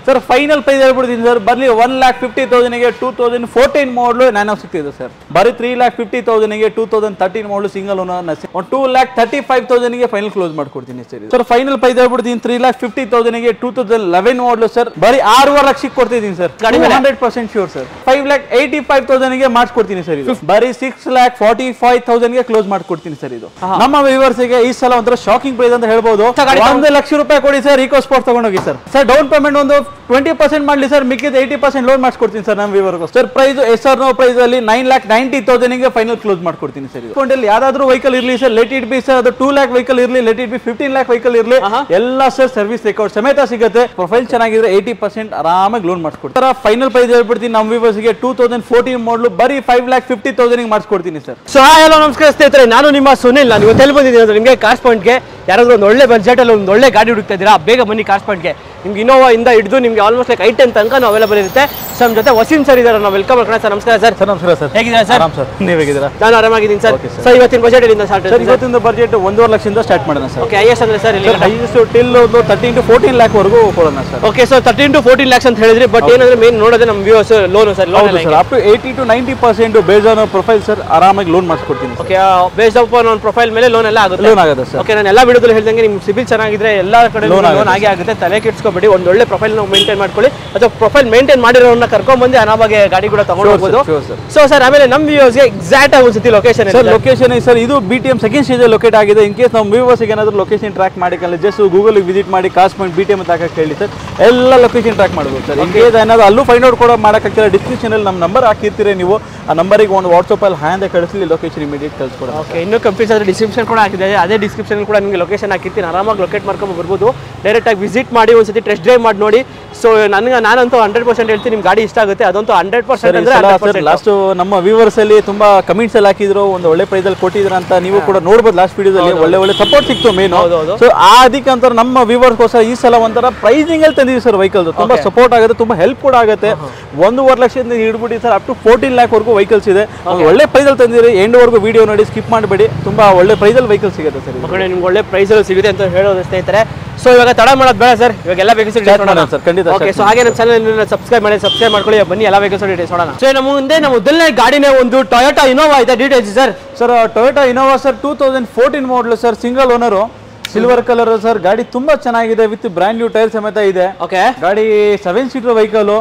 Sir final price ಹೇಳ್ಬಿಡ್ತೀನಿ sir, barely 1,50,000 ಗೆ 2014 ಮಾಡಲು ನ್ಯಾನೋ ಸಿಗ್ತಿದೆ ಸರ್. ಬರೀ 3,50,000 ಗೆ 2013 ಮಾಡಲು ಸಿಂಗಲ್ ಓನರ್ 2,35,000 ಗೆ ಫೈನಲ್ ಕ್ಲೋಸ್ ಮಾಡ್ಕೊಡ್ತೀನಿ ಸರ್. ಸರ್ ಫೈನಲ್ ಪ್ರೈಸ್ ಹೇಳ್ಬಿಡ್ತೀನಿ 3,50,000 ಗೆ 2011 ಮಾಡಲು ಸರ್, ಬರೀ 6.5 ಲಕ್ಷಕ್ಕೆ ಕೊಡ್ತಿದ್ದೀನಿ ಸರ್. 100% sure sir. 5,85,000 ಗೆ ಮಾಡಿಸ್ಕೊಡ್ತೀನಿ ಸರ್. ಇದು ಬರೀ 6,45,000 ಗೆ ಕ್ಲೋಸ್ ಮಾಡ್ಕೊಡ್ತೀನಿ ಸರ್. ಇದು ನಮ್ಮ ವ್ಯೂವರ್ಸ್ ಗೆ ಈ ಸಲ ಒಂಥರ ಶಾಕಿಂಗ್ ಪ್ರೈಸ್ ಅಂತ ಹೇಳ್ಬೋದು. 1 ಲಕ್ಷ ರೂಪಾಯಿ ಕೊಡಿ ಸರ್, ಈಕೋ ಸ್ಪೋರ್ಟ್ ತಗೊಂಡೋಗಿ ಸರ್. ಸರ್ ಡೌನ್ ಪೇಮೆಂಟ್ ಒಂದು 20% ಮಾಡಲಿ ಸರ್, ಮಿಕ್ಕಿದ 80% ಲೋನ್ ಮಾಡಿಸ್ಕೊಡ್ತೀನಿ ಸರ್ ನಮ್ಮ ವ್ಯೂವರ್ಗೂ. ಸರ್ ಪ್ರೈಸ್ SR ಪ್ರೈಸ್ ಅಲ್ಲಿ 9,90,000 ಗೆ ಫೈನಲ್ ಕ್ಲೋಸ್ ಮಾಡ್ಕೊಡ್ತೀನಿ ಸರ್. ಅಕೌಂಟಲ್ಲಿ ಯಾವ್ದಾದ್ರು ವೆಹಿಕಲ್ ಇರಲಿ sir, let it be sir, ಅದು 2 lakh ವೆಹಿಕಲ್ ಇರಲಿ, let it be 15 lakh vehicle ಇರಲಿ, ಎಲ್ಲ ಸರ್ ಸರ್ವಿಸ್ ರೆಕಾರ್ಡ್ ಸಮೇತ ಸಿಗುತ್ತೆ. ಪ್ರೊಫೈಲ್ ಚೆನ್ನಾಗಿದ್ರೆ 80% ಆರಾಮಾಗಿ ಲೋನ್ ಮಾಡಿಸ್ಕೊಡ್ತಾರೆ. ಫೈನಲ್ ಪ್ರೈಸ್ ಹೇಳ್ಬಿಡ್ತೀನಿ ನಮ್ಮ ವ್ಯೂವರ್ಸ್ ಗೆ 2014 ಮಾಡಲು ಬರೀ 5,50,000 ಮಾಡಿಸ್ಕೊಡ್ತೀನಿ ಸರ್. ಸೊ ಹಲೋ ನಮಸ್ಕಾರ ಸ್ನೇಹಿತರೆ, ನಾನು ನಿಮ್ಮ ಸುನಿಲ್. ನಾನು ಇವತ್ತು ಎಲ್ಲಿ ಬಂದಿದ್ದೀನಿ ಅಂದ್ರೆ ನಿಮಗೆ ಕಾರ್ಸ್ ಪಾಯಿಂಟ್ಗೆ. ಯಾರಾದ್ರೂ ಒಂದು ಒಳ್ಳೆ ಬಜೆಟ್ ಅಲ್ಲಿ ಒಂದು ಒಳ್ಳೆ ಗಾಡಿ ಹುಡುಕ್ತಾ ಇದ್ದೀರಾ, ಬೇಗ ಬನ್ನಿ ಕಾರ್ಸ್ ಪಾಯಿಂಟ್ಗೆ. ನಿಮ್ಗೆ ಇನೋವಾ ಇಂದ ಹಿಡಿದು ನಿಮ್ಗೆ ಆಲ್ಮೋಸ್ಟ್ ಲೈಕ್ I10 ತನಕ ನಾವು ಅವೈಲೇಬಲ್ ಇರುತ್ತೆ. ಸೊ ನಮ್ಮ ಜೊತೆ ವಸೀಂ ಸರ್ ಇದ್ದಾರೆ, ನಾವು ವೆಲ್ಕಮ್ ಮಾಡ್ಕೊಳ್ಳೋಣ. ಸರ್ ನಮಸ್ಕಾರ ಸರ್. ಸರ್ ನಮಸ್ಕಾರ ಸರ್. ಹೇಗಿದ್ದೀರಾ ಸರ್? ಆರಾಮ್ ಸರ್, ನೀವು ಹೇಗಿದ್ದೀರಾ? ನಾನು ಆರಾಮಾಗಿದ್ದೀನಿ ಸರ್. ಸೊ ಇವತ್ತಿನ ಬಜೆಟ್ ಎಲ್ಲಿಂದ ಸ್ಟಾರ್ಟ್? ಸರ್ ಇವತ್ತಿನ ಬಜೆಟ್ 1.5 ಲಕ್ಷದಿಂದ ಸ್ಟಾರ್ಟ್ ಮಾಡೋಣ ಸರ್. ಓಕೆ, ಐಎಸ್ ಅಂದ್ರೆ ಸರ್ ಇಲ್ಲಿ ಹೈಯೆಸ್ಟ್ ಟಿಲ್ 13 to 14 lakh ವರೆಗೂ ಕೊಡೋಣ sir. Okay, so 13 to 14 lakhs ಅಂತ ಹೇಳಿದ್ರಿ. ಬಟ್ ಏನಂದ್ರೆ ಮೇನ್ ನೋಡೋದು ನಮ್ಮ viewers loan sir. Loan up to 80 to 90% based on profile sir, ಆರಾಮಾಗಿ ಲೋನ್ ಮಾಡಿಸ್ಕೊಡ್ತೀನಿ. ಓಕೆ, ಬೇಸ್ಡ್ ಆನ್ ಪ್ರೊಫೈಲ್ ಮೇಲೆ ಲೋನ್ ಎಲ್ಲ ಆಗುತ್ತೆ. ಲೋನ್ ಆಗುತ್ತೆ ಸರ್. ಓಕೆ, ನಾನು ಎಲ್ಲ ವಿಡಿಯೋದಲ್ಲಿ ಹೇಳ್ದಂಗೆ ನಿಮ್ಮ ಸಿಬಿಲ್ ಚೆನ್ನಾಗಿದ್ರೆ ಎಲ್ಲ ಕಡೆ ಲೋನ್ ಆಗೇ ಆಗುತ್ತೆ. ತಲೆ ಕೆಡಿಸ್ಕೊಬೇಡಿ, ಒಂದು ಒಳ್ಳೆ ಪ್ರೊಫೈಲ್ ನಾವು ಮೇಂಟೈನ್ ಮಾಡ್ಕೊಳ್ಳಿ, ಅಥವಾ ಪ್ರೊಫೈಲ್ ಮೇಂಟೈನ್ ಮಾಡಿರೋರನ್ನ ಕರ್ಕೊಂಡ್ ಬಂದು ಆರಾಮಾಗಿ ಗಾಡಿ ಕೂಡ ತಗೊಂಡು ಹೋಗ್ಬೋದು. ಸೊ ಸರ್ ಆಮೇಲೆ ನಮ್ಮ ವ್ಯೂವರ್ಸ್ ಗೆ ಎಕ್ಸಾಕ್ಟ್ ಆಗಿ ಒಂದ್ಸತಿ ಲೊಕೇಶನ್ ಸರ್. ಲೊಕೇಶನ್ ಸರ್ ಇದು BTM ಸೆಕೆಂಡ್ ಸ್ಟೇಜ್ ಲೊಕೇಟ್ ಆಗಿದೆ. ಇನ್ ಕೇಸ್ ನಮ್ಮ ವ್ಯೂವರ್ಸ್ ಏನಾದ್ರು ಲೊಕೇಶನ್ ಟ್ರ್ಯಾಕ್ ಮಾಡಿಕಲ್ಲ, ಜಸ್ಟ್ ಗೂಗಲ್ ವಿಸಿಟ್ ಮಾಡಿ ಕಾರ್ಸ್ ಪಾಯಿಂಟ್ BTM ಅಂತ ಹಾಕಕ್ಕೆ ಹೇಳಿ ಸರ್, ಎಲ್ಲ ಲೊಕೇಶನ್ ಟ್ರ್ಯಾಕ್ ಮಾಡ್ಬೋದು ಸರ್. ಇನ್ ಕೇಸ್ ಏನಾದ್ರು ಅಲ್ಲೂ ಫೈಂಡ್ ಔಟ್ ಕೂಡ ಮಾಡೋಕ್ಕಾಗ್ತಿಲ್ಲ, ಡಿಸ್ಕ್ರಿಪ್ಷನ್ ಅಲ್ಲಿ ನಮ್ಮ ನಂಬರ್ ಹಾಕಿರ್ತೀರಿ, ನೀವು ಆ ನಂಬರಿಗೆ ಒಂದು ವಾಟ್ಸಪ್ ಅಲ್ಲಿ ಹ್ಯಾಂಡ್ ಕಳಿಸಲಿ, ಲೊಕೇಶನ್ ಇಮಿಡಿಯೇಟ್ ಕಳಿಸ್ಕೊಡೋಣ. ಓಕೆ, ಇನ್ನೂ ಕಂಪ್ಲೀಟ್ ಆದ್ರೆ ಡಿಸ್ಕ್ರಿಪ್ಷನ್ ಕೂಡ ಹಾಕಿದೆ, ಅದೇ ಡಿಸ್ಕ್ರಿಪ್ಷನ್ ಕೂಡ ನಿಮಗೆ ಲೊಕೇಶನ್ ಹಾಕಿರ್ತೀನಿ, ಆರಾಮಾಗಿ ಲೊಕೇಟ್ ಮಾಡ್ಕೊಂಡು ಬರ್ಬೋದು. ಡೈರೆಕ್ಟ್ ಆಗಿ ವಿಸಿಟ್ ಮಾಡಿ ಒಂದ್ಸತಿ ಟೆಸ್ಟ್ ಡ್ರೈವ್ ಮಾಡಿ ನೋಡಿ. ಸೊ ನಾನಂತೂ 100% ಹೇಳ್ತೀನಿ, ನಿಮ್ ಗಾಡಿ ಇಷ್ಟ ಆಗುತ್ತೆ, ಅದಂತೂ 100% ಅಂದ್ರೆ ಲಾಸ್ಟ್ ನಮ್ಮ ವ್ಯೂವರ್ಸ್ ಅಲ್ಲಿ ತುಂಬಾ ಕಮೆಂಟ್ಸ್ ಅಲ್ಲಿ ಹಾಕಿದ್ರು, ಒಂದು ಒಳ್ಳೆ ಪ್ರೈಸ್ ಅಲ್ಲಿ ಕೊಟ್ಟಿದ್ರ ಅಂತ. ನೀವು ಕೂಡ ನೋಡ್ಬೋದು ಲಾಸ್ಟ್ ವಿಡಿಯೋದಲ್ಲಿ ಒಳ್ಳೆ ಸಪೋರ್ಟ್ ಸಿಕ್ತು ಮೇನ್. ಸೊ ಅದಕ್ಕೆ ಅಂತ ನಮ್ಮ ವ್ಯೂವರ್ಸ್ಗೋಸ್ಕರ ಈ ಸಲ ಒಂಥರ ಪ್ರೈಸಿಂಗ್ ಅಲ್ಲಿ ತಂದಿದ್ದೀವಿ ಸರ್. ವೆಹಿಕಲ್ ತುಂಬಾ ಸಪೋರ್ಟ್ ಆಗುತ್ತೆ, ತುಂಬಾ ಹೆಲ್ಪ್ ಕೂಡ ಆಗುತ್ತೆ. 1.5 ಲಕ್ಷದಿಂದ ಹಿಡ್ಬಿಟ್ಟು ಸರ್ ಅಪ್ ಟು 14 lakh ವರೆಗೂ ವೆಹಿಕಲ್ಸ್ ಇದೆ. ಒಳ್ಳೆ ಪ್ರೈಸ್ ಅಲ್ಲಿ ತಂದಿರಿ, ಎಂಡ್ ವರೆಗೂ ವಿಡಿಯೋ ನೋಡಿ, ಸ್ಕಿಪ್ ಮಾಡಬೇಡಿ. ತುಂಬಾ ಒಳ್ಳೆ ಪ್ರೈಸ್ ಅಲ್ಲಿ ವೆಹಿಕಲ್ ಸಿಗುತ್ತೆ ಸರ್. ನಿಮ್ಗೆ ಒಳ್ಳೆ ಪ್ರೈಸ್ ಅಲ್ಲಿ ಸಿಗುತ್ತೆ ಅಂತ ಹೇಳೋದು ಸ್ನೇಹಿತರೆ. ಸೊ ಇವಾಗ ತಡ ಮಾಡೋದು ಬೇಡ ಸರ್, ಇವಾಗ ಎಲ್ಲ ವೆಹಿಕಲ್ಸ್ ಸರ್ ಖಂಡಿತ. ಓಕೆ, ಸೊ ಹಾಗೆ ನಮ್ಮ ಚಾನಲ್ ಸಬ್ಸ್ಕ್ರೈಬ್ ಮಾಡ್ಕೊಳ್ಳಿ, ಬನ್ನಿ ಎಲ್ಲ ವೆಹಿಕಲ್ಸ್ ಡೀಟೇಲ್ಸ್ ನೋಡೋಣ. ಸೊ ನಮ್ಮ ಮುಂದೆ ನಮ್ಮ ಮೊದಲನೇ ಗಾಡಿನೇ ಒಂದು ಟೊಯೋಟಾ ಇನೋವಾ ಇದೆ. Details sir. Sir Toyota Innova sir 2014 model sir, single owner, silver colour sir. ಗಾಡಿ ತುಂಬಾ ಚೆನ್ನಾಗಿದೆ, ವಿತ್ ಬ್ರಾಂಡ್ ನ್ಯೂ ಟೈರ್ ಸಮೇತ ಇದೆ. ಓಕೆ, ಗಾಡಿ 7 seater vehicle,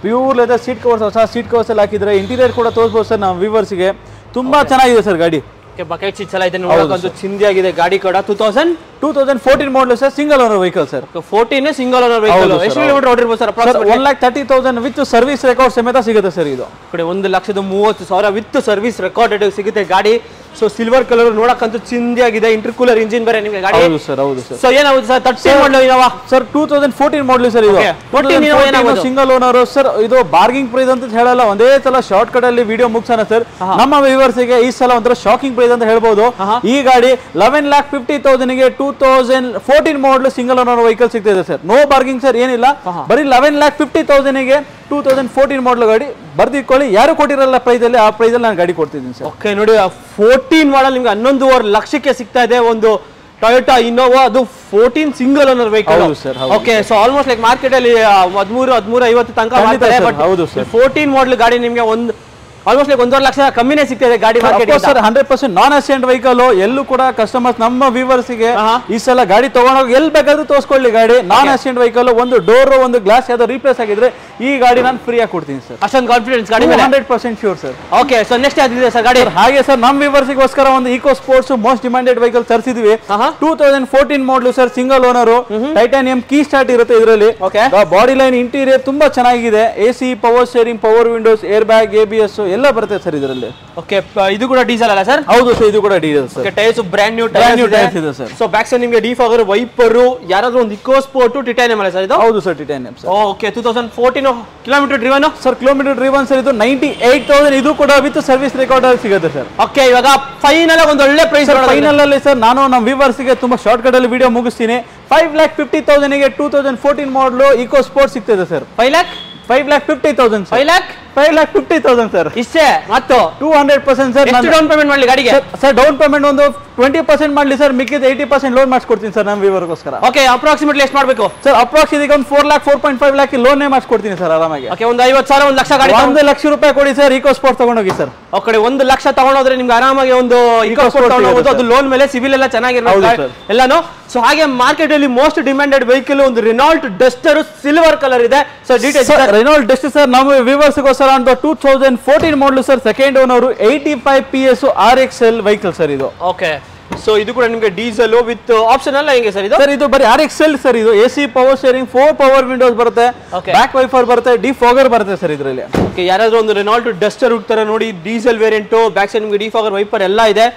pure leather seat covers, ಹೊಸ ಸೀಟ್ ಕವರ್ಸ್ ಎಲ್ಲ ಹಾಕಿದ್ರೆ. ಇಂಟೀರಿಯರ್ ಕೂಡ ತೋರಿಸಬಹುದು ಸರ್ ನಮ್ಮ ವ್ಯೂವರ್ಸ್ ಗೆ, ತುಂಬಾ ಚೆನ್ನಾಗಿದೆ ಸರ್ ಗಾಡಿ. ಬಕೆಟ್ ಸೀಟ್ಸ್ ಎಲ್ಲ ಇದೆ, ನೋಡೋಕೆ ಚಿಂದಿಯಾಗಿದೆ. ಗಾಡಿ ಕೂಡ 2014 model sir, single owner vehicle sir. 14 single owner vehicle. ಎಷ್ಟು ಕಿಲೋಮೀಟರ್ ಓಡಿರ್ಬೋದು ಸರ್? 1,30,000 ವಿತ್ ಸರ್ವಿಸ್ ರೆಕಾರ್ಡ್ ಸಮೇತ ಸಿಗುತ್ತೆ ಸರ್. ಇದು ಕಡೆ 1,30,30,000 ವಿತ್ ಸರ್ವಿಸ್ ರೆಕಾರ್ಡೆಡ್ ಸಿಗುತ್ತೆ ಗಾಡಿ. ಸೊ ಸಿಲ್ವರ್ ಕಲರ್ ನೋಡಕ್ಕಂತೂ ಚಿಂದಿಯಾಗಿದೆ, ಇಂಟರ್ಕೂಲರ್ ಇಂಜಿನ್ ಬೇರೆ ನಿಮಗೆ ಗಾಡಿ. ಹೌದು ಸರ್, ಹೌದು ಸರ್. ಸೊ ಏನಾಗುತ್ತೆ ಸರ್? 13 ಮಾಡಲು ಇನೋವಾ ಸರ್, 2014 ಮಾಡಲು ಸರ್. ಇದು 14 ಸಿಂಗಲ್ ಓನರ್ ಸರ್. ಇದು ಬಾರ್ಗಿಂಗ್ ಪ್ರೈಸ್ ಅಂತ ಹೇಳಲ್ಲ, ಒಂದೇ ಸಲ ಶಾರ್ಟ್ ಕಟ್ ಅಲ್ಲಿ ವಿಡಿಯೋ ಮುಗಿಸೋಣ ಸರ್. ನಮ್ಮ ವ್ಯೂವರ್ಸ್ ಗೆ ಈ ಸಲ ಒಂಥರ ಶಾಕಿಂಗ್ ಪ್ರೈಸ್ ಅಂತ ಹೇಳ್ಬೋದು. ಈ ಗಾಡಿ 11,50,000 ಗೆ 2014 ಮಾಡಲು ಸಿಂಗಲ್ ಓನರ್ ವೆಹಿಕಲ್ ಸಿಗ್ತಿದೆ ಸರ್. ನೋ ಬಾರ್ಗಿಂಗ್ ಸರ್, ಏನಿಲ್ಲ, ಬರೀ 11,50,000 ಗೆ 2014 ಮಾಡಲು ಗಾಡಿ. ಬರ್ದಿಟ್ಕೊಳ್ಳಿ, ಯಾರು ಕೊಟ್ಟಿರಲ್ಲ ಪ್ರೈಸ್ ಅಲ್ಲಿ, ಆ ಪ್ರೈಸ್ ಅಲ್ಲಿ ನಾನು ಗಾಡಿ ಕೊಡ್ತಿದ್ದೀನಿ ಸರ್. ಓಕೆ, ನೋಡಿ 14 ಮಾಡಲ್ ನಿಮ್ಗೆ 11.5 ಲಕ್ಷಕ್ಕೆ ಸಿಗ್ತಾ ಇದೆ ಒಂದು ಟೊಯೋಟಾ ಇನೋವಾ, ಅದು 14 single owner vehicle. Okay, so almost like market ಅಲ್ಲಿ 13,50 ತನಕ ಮಾಡ್ತಾರೆ. ಬಟ್ 14 ಮಾಡಲ್ ಗಾಡಿ ನಿಮ್ಗೆ ಒಂದು ಆಲ್ಮೋಸ್ಟ್ ಲೈಕ್ 1.5 ಲಕ್ಷ ಕಮ್ಮಿನೇ ಸಿಗ್ತದೆ ಗಾಡಿ ಮಾರ್ಕೆಟ್ ಸರ್. 100% ನಾನ್ ಆಕ್ಸಿಡೆಂಟ್ ವೆಹಿಕಲ್. ಎಲ್ಲೂ ಕೂಡ ಕಸ್ಟಮರ್ಸ್ ನಮ್ಮ ವ್ಯೂವರ್ಸ್ ಗೆ ಈ ಸಲ ಗಾಡಿ ತಗೊಂಡೋಗಿ ಎಲ್ಲಿ ಬೇಕಾದ್ರೂ ತೋರಿಸ್ಕೊಳ್ಳಿ ಗಾಡಿ. ನಾನ್ ಆಕ್ಸಿಡೆಂಟ್ ವೆಹಿಕಲ್, ಒಂದು ಡೋರ್ ಒಂದು ಗ್ಲಾಸ್ ಯಾವ್ದೋ ರೀಪ್ಲೇಸ್ ಆಗಿದ್ರೆ ಈ ಗಾಡಿ ನಾನು ಫ್ರೀ ಆಗಿ ಕೊಡ್ತೀನಿ ಸರ್. ಅಷ್ಟೊಂದು ಕಾನ್ಫಿಡೆನ್ಸ್ ಗಾಡಿ 100% sure sir. Okay, so next ಯಾವ್ದಿದೆ ಸರ್ ಗಾಡಿ? ಹಾಗೆ ಸರ್, ನಮ್ಮ ವ್ಯೂವರ್ಸ್ ಗೋಸ್ಕರ ಒಂದು Eco Sports most demanded vehicle ತರಿಸಿದ್ವಿ. 2014 model sir, single owner, titanium key start ಇರುತ್ತೆ ಇದರಲ್ಲಿ. ಬಾಡಿ ಲೈನ್, ಇಂಟೀರಿಯರ್ ತುಂಬಾ ಚೆನ್ನಾಗಿದೆ. AC, power steering, power windows, air bag, ABS ಎಲ್ಲ ಬರುತ್ತೆ ಸರ್ ಇದರಲ್ಲಿ. ಓಕೆ, ಇದು ಕೂಡ ಡೀಸೆಲ್ ಅಲ್ಲ ಸರ್? ಹೌದು ಸರ್, ಇದು ಕೂಡ diesel sir. Okay, tyres brand new tyres ಇದೆ ಸರ್. ಸೊ ಬ್ಯಾಕ್ ಸೈಡ್ ನಿಮಗೆ ಡಿಫಾಗರ್, ವೈಪರ್, ಯಾರಾದ್ರೂ ಒಂದು ಇಕೋ ಸ್ಪೋರ್ಟ್ ಟೈಟಾನಿಯಂ ಅಲ್ಲ ಸರ್ ಇದು? ಹೌದು sir, titanium sir. Okay, 2014 kilometre driven sir. Kilometre driven sir ಇದು 98,000. ಇದು ಕೂಡ ವಿತ್ ಸರ್ವಿಸ್ ರೆಕಾರ್ಡ್ ಅಲ್ಲಿ ಸಿಗುತ್ತೆ ಸರ್. ಓಕೆ, ಇವಾಗ ಫೈನಲ್ ಒಂದು ಒಳ್ಳೆ ಪ್ರೈಸ್ ಫೈನಲ್ ಅಲ್ಲಿ ಸರ್, ನಾನು ನಮ್ಮ ವ್ಯೂವರ್ಸ್ ಗೆ ತುಂಬಾ ಶಾರ್ಟ್ ಕಟ್ ಅಲ್ಲಿ ವಿಡಿಯೋ ಮುಗಿಸ್ತೀನಿ. 5,50,000 ಗೆ 2014 ಮಾಡಲು ಇಕೋ ಸ್ಪೋರ್ಟ್ ಸಿಗ್ತದೆ ಸರ್. 5,50,000 5,50,000 5,00,000 5,50,000 ಸರ್. ಇಷ್ಟೇ ಮತ್ತು 200% ಸರ್. ಎಷ್ಟು ಡೌನ್ ಪೇಮೆಂಟ್ ಮಾಡಲಿ ಗಾಡಿಗೆ? ಸರ್ ಡೌನ್ ಪೇಮೆಂಟ್ ಒಂದು 20% ಮಾಡಲಿ ಸರ್, ಮಿಕ್ಕಿದ 80% ಲೋನ್ ಮಾಡಿಸ್ಕೊಡ್ತೀನಿ ಸರ್ ನಮ್ಮ ವ್ಯೂವರ್ಗೋಸ್ಕರ. ಓಕೆ, ಅಪ್ರಾಕ್ಸಿಮೇಟ್ಲಿ ಎಷ್ಟು ಮಾಡಬೇಕು ಸರ್? ಅಪ್ರಾಕ್ಸಿಮೇಟ್ಲಿ ಒಂದು 4 lakh 4.5 lakh ಲೋನ್ ಮಾಡಿಸ್ಕೊಡ್ತೀನಿ ಸರ್ ಆರಾಮಾಗಿ. ಓಕೆ, ಒಂದು 50,000 1 ಲಕ್ಷ ಗಾಡಿ 1 ಲಕ್ಷ ರೂಪಾಯಿ ಕೊಡಿ ಸರ್, ಇಕೋ ಸ್ಪೋರ್ಟ್ ತಗೊಂಡೋಗಿ ಸರ್. ಆ ಕಡೆ 1 ಲಕ್ಷ ತಗೊಂಡೋದ್ರೆ ನಿಮ್ಗೆ ಆರಾಮಾಗಿ ಒಂದು ಇಕೋ ಸ್ಪೋರ್ಟ್ ತಗೊಂಡೋಗ್ಬೋದು. ಅದು ಲೋನ್ ಮೇಲೆ ಸಿವಿಲ್ ಎಲ್ಲ ಚೆನ್ನಾಗಿರ್ಬೋದು ಎಲ್ಲಾನು. ಸೊ ಹಾಗೆ ಮಾರ್ಕೆಟ್ ಅಲ್ಲಿ ಮೋಸ್ಟ್ ಡಿಮ್ಯಾಂಡೆಡ್ ವೆಹಿಕಲ್ ಒಂದು ರೆನಾಲ್ಟ್ ಡಸ್ಟರ್ ಸಿಲ್ವರ್ ಕಲರ್ ಇದೆ. So details Renault Duster sir ನಮ್ಮ ವ್ಯೂವರ್ಸ್ಗೋಸ್ಕರ ಅಂತ 2014 ಮಾಡಲ್ sir, second owner, 85 PS RXL vehicle sir ಇದು. ಓಕೆ, ಸೊ ಇದು ಕೂಡ ನಿಮಗೆ ಡೀಸೆಲ್ ವಿತ್ ಆಪ್ಷನ್ ಅಲ್ಲ ಹೆಂಗೆ ಸರ್ ಇದು? ಸರ್ ಇದು ಬರೀ RXL ಸರ್. ಇದು AC power steering, 4 power windows ಬರುತ್ತೆ, ಬ್ಯಾಕ್ ವೈಫರ್ ಬರುತ್ತೆ, ಡಿಫಾಗರ್ ಬರುತ್ತೆ ಸರ್ ಇದರಲ್ಲಿ. ಓಕೆ, ಯಾರಾದ್ರೂ ಒಂದು ರೆನಾಲ್ಟ್ ಡಸ್ಟರ್ ಹುಡ್ತಾರೆ ನೋಡಿ, ಡೀಸೆಲ್ ವೇರಿಯಂಟ್, ಬ್ಯಾಕ್ ಸೈಡ್ ನಿಮಗೆ ಡಿಫಾಗರ್ ವೈಪರ್ ಎಲ್ಲ ಇದೆ.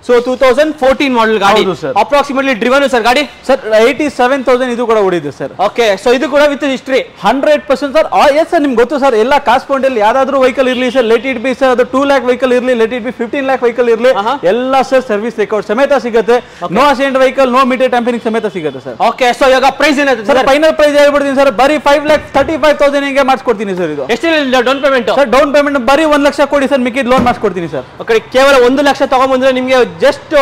ಸೊ 2014 ಮಾಡಲ್ ಗಾಡಿ ಸರ್. ಅಪ್ರಾಕ್ಸಿಮೇಟ್ಲಿ ಡ್ರಿವನ್ ಸರ್ ಗಾಡಿ ಸರ್ 87,000 ಇದು ಕೂಡ ಓಡಿದೆ ಸರ್. ಓಕೆ, ಸೊ ಇದು ಕೂಡ with history 100% sir. Yes sir, ನಿಮ್ಗೆ ಗೊತ್ತು ಸರ್, ಎಲ್ಲ ಕಾಸ್ಪೌಂಡ್ ಅಲ್ಲಿ ಯಾವ್ದಾದ್ರು ವೆಹಿಕಲ್ ಇರಲಿ sir, let it be sir, ಅದು 2 lakh ವೆಹಿಕಲ್ ಇರಲಿ, let it be 15 lakh vehicle ಇರಲಿ, ಎಲ್ಲ ಸರ್ ಸರ್ವಿಸ್ ರೆಕಾರ್ಡ್ ಸಮೇತ ಸಿಗುತ್ತೆ. No accident vehicle, no meter tampering ಸಮೇತ ಸಿಗುತ್ತೆ ಸರ್. ಓಕೆ, ಸೊ ಇವಾಗ ಪ್ರೈಸ್ ಏನಾಯ್ತು ಸರ್? ಫೈನಲ್ ಪ್ರೈಸ್ ಹೇಳ್ಬಿಡ್ತೀನಿ ಸರ್, ಬರೀ 5,35,000 ಗೆ ಮಾಡಿಸ್ಕೊಡ್ತೀನಿ ಸರ್. ಇದು ಎಷ್ಟು down payment sir? Down payment ಬರೀ 1 ಲಕ್ಷ ಕೊಡಿ ಸರ್, ಮಿಕ್ಕಿದ ಲೋನ್ ಮಾಡಿಸ್ಕೊಡ್ತೀನಿ ಸರ್. ಓಕೆ, ಕೇವಲ 1 ಲಕ್ಷ ತಗೊಂಡ್ಬಂದ್ರೆ ನಿಮಗೆ ಜಸ್ಟ್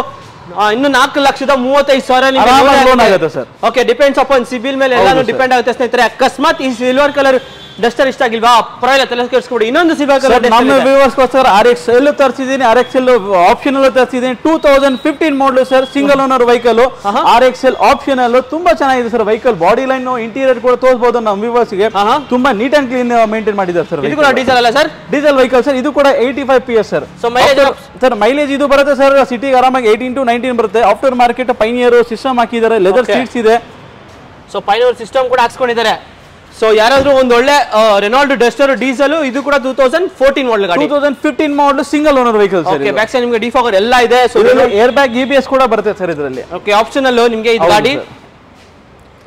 ಇನ್ನು 4,35,000 ಲೋನ್ ಆಗುತ್ತೆ sir. Okay, depends upon CIBIL ಮೇಲೆ ಎಲ್ಲಾನು ಡಿಪೆಂಡ್ ಆಗುತ್ತೆ ಸ್ನೇಹಿತರೆ. ಅಕಸ್ಮಾತ್ ಈ ಸಿಲ್ವರ್ ಕಲರ್ ಡಸ್ಟರ್ ಇಷ್ಟ ಆಗಿಲ್ವಾ, ಪರವಾಗಿಲ್ಲ, ತಲೆ ಕೆಡಿಸ್ಕೊಡಿ. ಇನ್ನೊಂದು ಸಿಲ್ವರ್ ಕಲರ್ ನಮ್ಮ ವ್ಯೂವರ್ಸ್ಗೋಸ್ಕರ RXL ತರಿಸಿದ್ದೀನಿ, RXL ಆಪ್ಷನಲ್ ತರಿಸಿದ್ದೀನಿ. 2015 model sir, single owner vehicle, RXL optional. ತುಂಬಾ ಚೆನ್ನಾಗಿದೆ sir vehicle, body line, interior ಕೂಡ ತೋರಿಸಬಹುದು ನಮ್ಮ ವ್ಯೂವರ್ಸ್ಗೆ. ತುಂಬಾ ನೀಟ್ ಅಂಡ್ ಕ್ಲೀನ್ ಮೇಂಟೈನ್ ಮಾಡಿದ್ದಾರೆ ಸರ್. ಇದು ಕೂಡ ಡೀಸೆಲ್ ಅಲ್ಲ ಸರ್? Diesel vehicle sir. ಇದು ಕೂಡ 85 PS sir. So mileage sir mileage ಇದು ಬರುತ್ತೆ ಸರ್, ಸಿಟಿಗೆ ಆರಾಮಾಗಿ 18 to 19 ಬರುತ್ತೆ. ಆಫ್ಟರ್ ಮಾರ್ಕೆಟ್ ಪೈನಿಯರ್ ಸಿಸ್ಟಮ್ ಹಾಕಿದ್ದಾರೆ, ಲೆದರ್ ಸೀಟ್ಸ್ ಇದೆ. ಸೊ ಪೈನಿಯರ್ ಸಿಸ್ಟಮ್ ಕೂಡ ಹಾಕ್ಸ್ಕೊಂಡಿದ್ದಾರೆ. ಸೊ ಯಾರಾದ್ರೂ ಒಂದು ಒಳ್ಳೆ ರೆನಾಲ್ಟ್ ಡಸ್ಟರ್ ಡೀಸೆಲ್, ಇದು ಕೂಡ 2014 ಮಾಡಲ್ ಗಾಡಿ, 2015 model single owner vehicle sir. Back side ನಿಮಗೆ ಡಿಫಾಗರ್ ಎಲ್ಲ ಇದೆ. ಸೊ ಏರ್ ಬ್ಯಾಗ್ EBS ಕೂಡ ಬರುತ್ತೆ ಸರ್ ಇದರಲ್ಲಿ. ಓಕೆ, ಆಪ್ಷನಲ್ ನಿಮಗೆ ಇದು ಗಾಡಿ.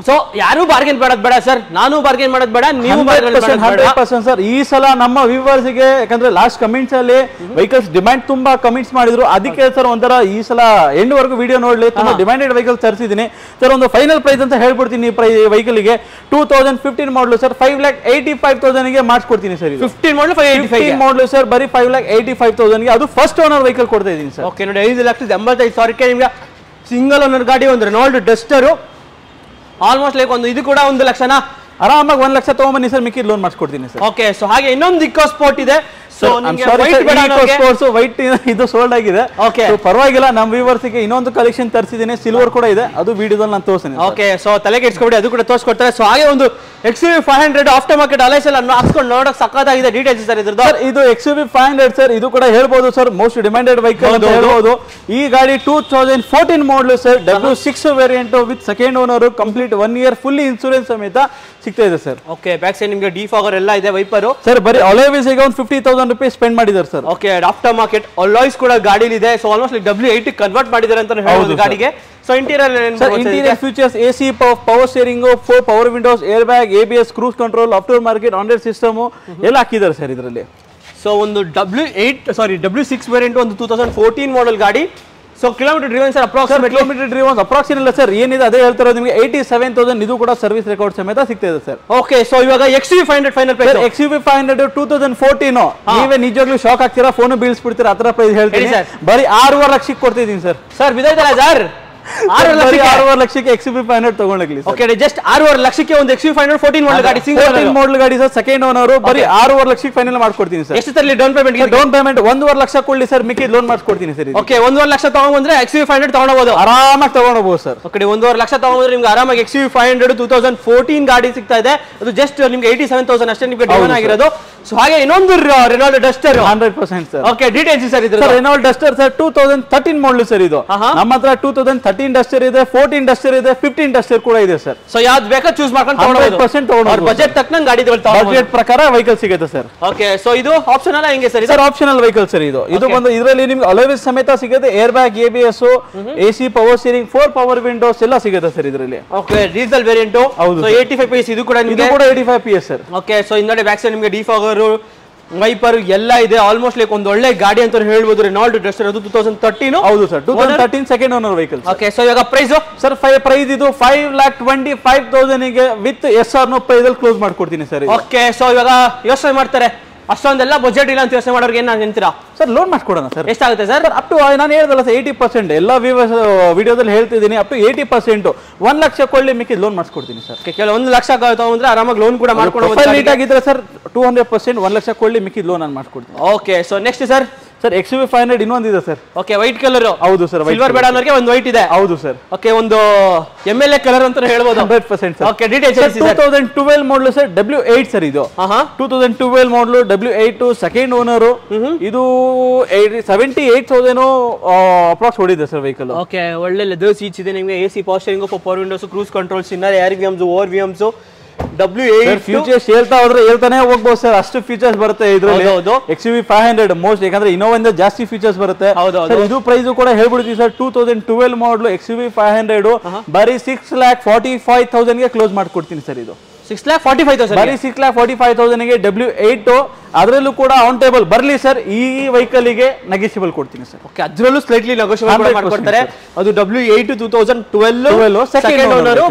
ಸೊ ಯಾರು ಬಾರ್ಗೇನ್ ಮಾಡೋದು ಬೇಡ ಸರ್, ನಾನು ಬಾರ್ಗೇನ್ ಮಾಡೋದು ಬೇಡ, ನೀವು 100% ಸರ್. ಈ ಸಲ ನಮ್ಮ ವ್ಯೂವರ್ಸ್ ಗೆ, ಯಾಕಂದ್ರೆ ಲಾಸ್ಟ್ ಕಮೆಂಟ್ಸ್ ಅಲ್ಲಿ ವೆಹಿಕಲ್ಸ್ ಡಿಮ್ಯಾಂಡ್ ತುಂಬಾ ಕಮೆಂಟ್ಸ್ ಮಾಡಿದ್ರು, ಅದಕ್ಕೆ ಸರ್ ಒಂಥರ ಈ ಸಲ ಎಂಡ್ ವರ್ಗು ವಿಡಿಯೋ ನೋಡ್ಲಿ, ತುಂಬಾ ಡಿಮ್ಯಾಂಡೆಡ್ ವೆಹಿಕಲ್ಸ್ ತರಿಸಿದ್ದೀನಿ ಸರ್. ಒಂದು ಫೈನಲ್ ಪ್ರೈಸ್ ಅಂತ ಹೇಳ್ಬಿಡ್ತೀನಿ. ವೆಹಿಕಲ್ ಗೆ 2015 ಮಾಡಲ್ ಸರ್, 5,85,000 ಗೆ ಮಾಡಿಸ್ಕೊಡ್ತೀನಿ ಸರ್. 15 ಮಾಡಲ್ ಸರ್, ಬರೀ 5,85,000 ಗೆ, ಅದು ಫಸ್ಟ್ ಓನರ್ ವೆಹಿಕಲ್ ಕೊಡ್ತಾ ಇದೀನಿ ಸರ್. ಓಕೆ ನೋಡಿ, 5,85,000 ನಿಮ್ಗೆ ಸಿಂಗಲ್ ಓನರ್ ಗಾಡಿ, ಒಂದು ರೆನಾಲ್ಟ್ ಡಸ್ಟರ್. ಆಲ್ಮೋಸ್ಟ್ ಲೈಕ್ ಒಂದು ಇದು ಕೂಡ 1 ಲಕ್ಷನ ಆರಾಮಾಗಿ 1 ಲಕ್ಷ ತಗೊಂಬನ್ನಿ ಸರ್, ಮಿಕ್ಕಿದ ಲೋನ್ ಮಾಡಿಸ್ಕೊಡ್ತೀನಿ ಸರ್. ಓಕೆ, ಸೊ ಹಾಗೆ ಇನ್ನೊಂದು ಇಕೋ ಸ್ಪೋರ್ಟ್ ಇದೆ. ಸೊ ವೈಟ್ ಇದು ಸೋಲ್ಡ್ ಆಗಿದೆ. ಓಕೆ, ಪರವಾಗಿಲ್ಲ, ನಮ್ಮ ವ್ಯೂವರ್ಸ್ ಗೆ ಇನ್ನೊಂದು ಕಲೆಕ್ಷನ್ ತರಿಸಿದ್ದೀನಿ, ಸಿಲ್ವರ್ ಕೂಡ ಇದೆ, ಅದು ವಿಡಿಯೋದಲ್ಲಿ ನಾನು ತೋರಿಸ್ತೀನಿ. ಓಕೆ, ಸೊ ತಲೆ ಕೆಡಿಸ್ಕೊಬಿಡಿ, ಅದು ಕೂಡ ತೋರಿಸ್ಕೊಡ್ತಾರೆ. ಸೊ ಹಾಗೆ ಒಂದು XUV 500 ಆಫ್ಟರ್ ಮಾರ್ಕೆಟ್ ಅಲೈಸ್ ಎಲ್ಲ ಹಾಕ್ಸ್ಕೊಂಡು ನೋಡಕ್ ಸಕ್ಕತ್ತಾಗಿದೆ. ಡೀಟೇಲ್ಸ್ ಸರ್ ಇದ್ರದ್ದು. ಇದು XUV 500 ಸರ್, ಇದು ಕೂಡ ಹೇಳ್ಬೋದು ಸರ್, ಮೋಸ್ಟ್ ಡಿಮ್ಯಾಂಡೆಡ್ ವೆಹಿಕಲ್ ಅಂತ ಹೇಳ್ಬೋದು. ಈ ಗಾಡಿ 2014 model sir, W6 variant with second owner, complete 1 year fully insurance ಸಮೇತ ಸಿಗ್ತಾ ಇದೆ ಸರ್. ಓಕೆ, ಬ್ಯಾಕ್ ಸೈಡ್ ನಿಮಗೆ ಡಿಫಾಗರ್ ಎಲ್ಲ ಇದೆ, ವೈಪರ್ ಸರ್. ಬರೀ ಅಲಾಯ್ಸ್ ಗೆ ಒಂದು 50,000 ರೂಪಾಯಿ ಸ್ಪೆಂಡ್ ಮಾಡಿದ್ದಾರೆ sir. Okay, after market alloys ಕೂಡ ಗಾಡಿಲಿ ಇದೆ. ಸೊ ಆಲ್ಮೋಸ್ಟ್ W8 ಕನ್ವರ್ಟ್ ಮಾಡಿದ್ದಾರೆ ಅಂತ ಹೇಳ್ಬೋದು ಗಾಡಿಗೆ. So interior features AC power steering, 4 power windows, air bag, ABS, cruise control, after market Android system ಎಲ್ಲ ಹಾಕಿದ್ದಾರೆ ಸರ್ ಇದರಲ್ಲಿ. ಸೊ ಒಂದು W6 ವೇರಿಯಂಟ್, ಒಂದು 2014 ಮಾಡಲ್ ಗಾಡಿ. So kilometre driven sir, approximate sir ಏನಿದೆ ಅದೇ ಹೇಳ್ತಾರೆ ನಿಮಗೆ. 87,000 ಇದು ಕೂಡ ಸರ್ವಿಸ್ ರೆಕಾರ್ಡ್ ಸಮೇತ ಸಿಗ್ತಾ ಇದೆ ಸರ್. ಓಕೆ, ಸೊ ಇವಾಗ XUV 500 ಫೈನಲ್ ಪ್ರೈಸ್. XUV 500 2014 ನೀವೇ ನಿಜವಾಗ್ಲೂ ಶಾಕ್ ಆಗ್ತೀರಾ, ಫೋನ್ ಬೀಳ್ಸ್ಬಿಡ್ತೀರಾ, ಆ ತರ ಪ್ರೈಸ್ ಹೇಳ್ತೀನಿ. ಬರೀ 6.5 ಲಕ್ಷಕ್ಕೆ ಕೊಡ್ತಿದ್ದೀನಿ ಸರ್. ಸರ್ ಬಿದ್ದಾಯ್ತಲ್ಲ ಸರ್, 6.5 ಲಕ್ಷಕ್ಕೆ XUV 500 ತಗೊಂಡೋಗ್ಲಿ. ಓಕೆ, ಜಸ್ಟ್ 6.5 ಲಕ್ಷಕ್ಕೆ ಒಂದು XUV 500 14 ಮಾಡಲ್ ಗಾಡಿ, ಸಿಂಗಲ್ ಮಾಡಲ್ ಗಾಡಿ ಸರ್, ಸೆಕೆಂಡ್ ಓನರ್. ಬರೀ 6.5 ಲಕ್ಷಕ್ಕೆ ಫೈನಲ್ ಮಾಡ್ಕೊಡ್ತೀನಿ ಸರ್. ಎಷ್ಟು ತರಲಿ down payment? Down payment 1.5 lakh ಕೊಡ್ಲಿ ಸರ್, ಮಿಕ್ಕಿ ಲೋನ್ ಮಾಡಿಸ್ಕೊಡ್ತೀನಿ ಸರ್. ಓಕೆ, 1.5 ಲಕ್ಷ ತಗೊಂಡ್ಬಂದ್ರೆ XUV 500 ತಗೊಂಡೋಗ್ಬೋದು, ಆರಾಮಾಗಿ ತಗೊಂಡೋಗ್ಬೋದು ಸರ್. ಓಕೆ, 1.5 ಲಕ್ಷ ತಗೊಂಡ್ಬಂದ್ರೆ ನಿಮ್ಗೆ ಆರಾಮಾಗಿ XUV 500 2014 ಗಾಡಿ ಸಿಗ್ತಾ ಇದೆ. ಅದು ಜಸ್ಟ್ ನಿಮ್ಗೆ 87,000 ಅಷ್ಟೇ ನಿಮ್ಗೆ ಡೌನ್ ಆಗಿರೋದು. ಸೊ ಹಾಗೆ ಇನ್ನೊಂದು Renault Duster 100% sir. Okay, details sir ಇದ್ರ. Renault Duster sir 2013 model sir. ಇದು ನಮ್ಮ ಹತ್ರ 2013 ಡಸ್ಟರ್ ಇದೆ, 14 ಡಸ್ಟರ್ ಇದೆ, 15 ಡಸ್ಟರ್ ಕೂಡ ಇದೆ ಸರ್. ಸೊ ಯಾವ್ದು ಬೇಕಾ ಚೂಸ್ ಮಾಡ್ಕೊಂಡು ತಗೊಂಡು ಬಜೆಟ್ ತಕ್ಕಂಗೆ ಗಾಡಿಗಳು ಬಜೆಟ್ ಪ್ರಕಾರ ವೆಹಿಕಲ್ ಸಿಗುತ್ತೆ ಸರ್. ಓಕೆ, ಸೊ ಇದು ಆಪ್ಷನಲ್ ಹೆಂಗೆ sir? Sir optional vehicle sir ಇದು. ಇದು ಬಂದು ಇದರಲ್ಲಿ ನಿಮ್ಗೆ ಅಲಾಯ್ಸ್ ಸಮೇತ ಸಿಗುತ್ತೆ, air bag, ABS, AC power steering, 4 power windows ಎಲ್ಲ ಸಿಗುತ್ತೆ ಸರ್ ಇದರಲ್ಲಿ. Okay, diesel variant. ಹೌದು, 85 PS ಇದು ಕೂಡ 85 PS ಸರ್. ಓಕೆ, ಸೊ ಹಿಂದೆ ಬ್ಯಾಕ್ ಸೈಡ್ ನಿಮಗೆ ಡಿಫಾಗರ್, ವೈಪರ್ ಎಲ್ಲ ಇದೆ. ಆಲ್ಮೋಸ್ಟ್ ಲೈಕ್ ಒಂದು ಒಳ್ಳೆ ಗಾಡಿ ಅಂತ ಹೇಳ್ಬೋದು. ರೆನಾಲ್ಟ್ ಡಸ್ಟರ್ ಅದು 2013. ಹೌದು sir, 2013 second owner vehicle. Okay, so ಇವಾಗ ಪ್ರೈಸ್ ಸರ್ ಪ್ರೈಸ್ ಇದು 5,25,000 ಗೆ ವಿತ್ SR ಪ್ರೈಸ್ ಅಲ್ಲಿ ಕ್ಲೋಸ್ ಮಾಡ್ಕೊಡ್ತೀನಿ ಸರ್. ಓಕೆ, ಸೊ ಇವಾಗ ಯೋಚನೆ ಮಾಡ್ತಾರೆ ಅಷ್ಟೊಂದೆಲ್ಲ ಬಜೆಟ್ ಇಲ್ಲ ಅಂತ ಯೋಚನೆ ಮಾಡೋರಿಗೆ ಏನ್ ಅಂತೀರಾ ಸರ್? ಲೋನ್ ಮಾಡ್ಕೊಡೋಣ ಸರ್. ಎಷ್ಟಾಗುತ್ತೆ ಸರ್? ಅಪ್ ಟು ನಾನು ಹೇಳಿದಲ್ಲ ಸರ್ 80%, ಎಲ್ಲ ವಿಡಿಯೋದಲ್ಲಿ ಹೇಳ್ತಿದ್ದೀನಿ, ಅಪ್ ಟು 80%. 1 ಲಕ್ಷ ಕೊಳ್ಳಿ ಮಿಕ್ಕಿ ಲೋನ್ ಮಾಡಿಸ್ಕೊಡ್ತೀನಿ ಸರ್. ಕೆಲವು 1 ಲಕ್ಷ ತಗೊಂಡ್ರೆ ಆರಾಮಾಗಿ ಲೋನ್ ಕೂಡ ಮಾಡ್ಕೊಡ್ಬೋದು. ನೀಟ್ ಆಗಿದ್ರೆ ಸರ್ 200%, 1 ಲಕ್ಷ ಕೊಳ್ಳಿ ಮಿಕ್ಕಿ ಲೋನ್ ನಾನು ಮಾಡ್ಕೊಡ್ತೀನಿ. Okay, so next sir XUV 500 ಇನ್ನೊಂದಿದೆ ಸರ್. Okay, white colour. ಹೌದು ಸರ್, ಸಿಲ್ವರ್ ಬೇಡ ಅನ್ನೋರಿಗೆ ಒಂದು ವೈಟ್ ಇದೆ. ಹೌದು ಸರ್. ಓಕೆ, ಒಂದು MLA ಕಲರ್ ಅಂತ ಹೇಳ್ಬೋದು. 100% ಸರ್. ಓಕೆ, ಡೀಟೇಲ್ಸ್ ಹೇಳಿ sir. 2012 model sir, W8 sir ಇದು. 2012 ಮಾಡಲ್ W8 ಸೆಕೆಂಡ್ ಓನರ್. ಇದು 78,000 ಅಪ್ರಾಕ್ಸ್ ಓಡಿದೆ ಸರ್ ವೆಹಿಕಲ್. ಓಕೆ, ಒಳ್ಳೆ ಲೆದರ್ ಸೀಟ್ಸ್ ಇದೆ ನಿಮಗೆ, AC power steering, power windows, cruise controls, inner air VMs, over VMs. W8 features ಹೇಳ್ತಾನೆ ಹೋಗ್ಬೋದು sir, ಅಷ್ಟು ಫೀಚರ್ಸ್ ಬರುತ್ತೆ ಇದ್ರಲ್ಲಿ. XUV 500 ಮೋಸ್ಟ್, ಯಾಕಂದ್ರೆ ಇನ್ನೋವಿಂದ ಜಾಸ್ತಿ ಫೀಚರ್ಸ್ ಬರುತ್ತೆ. ಇದು ಪ್ರೈಸ್ ಕೂಡ ಹೇಳ್ಬಿಡ್ತೀವಿ ಸರ್. 2012 ಮಾಡಲ್ XUV 500 ಬರೀ 6,45,000 ಗೆ ಕ್ಲೋಸ್ ಮಾಡ್ಕೊಡ್ತೀನಿ ಸರ್. ಇದು 6,45,000 ಬರೀ 6,45,000 ಗೆ W8. ಅದರಲ್ಲೂ ಕೂಡ ಆನ್ ಟೇಬಲ್ ಬರ್ಲಿ ಸರ್, ಈ ವೆಹಿಕಲ್ ಗೆ ನೆಗೋಷಿಯಬಲ್ ಕೊಡ್ತೀನಿ ಸರ್. ಓಕೆ, ಅದರಲ್ಲೂ ಸ್ಲೈಟ್ಲಿ ನೆಗೋಷಿಯಬಲ್ ಮಾಡ್ಕೊಡ್ತಾರೆ. ಅದು W8 2012 second owner,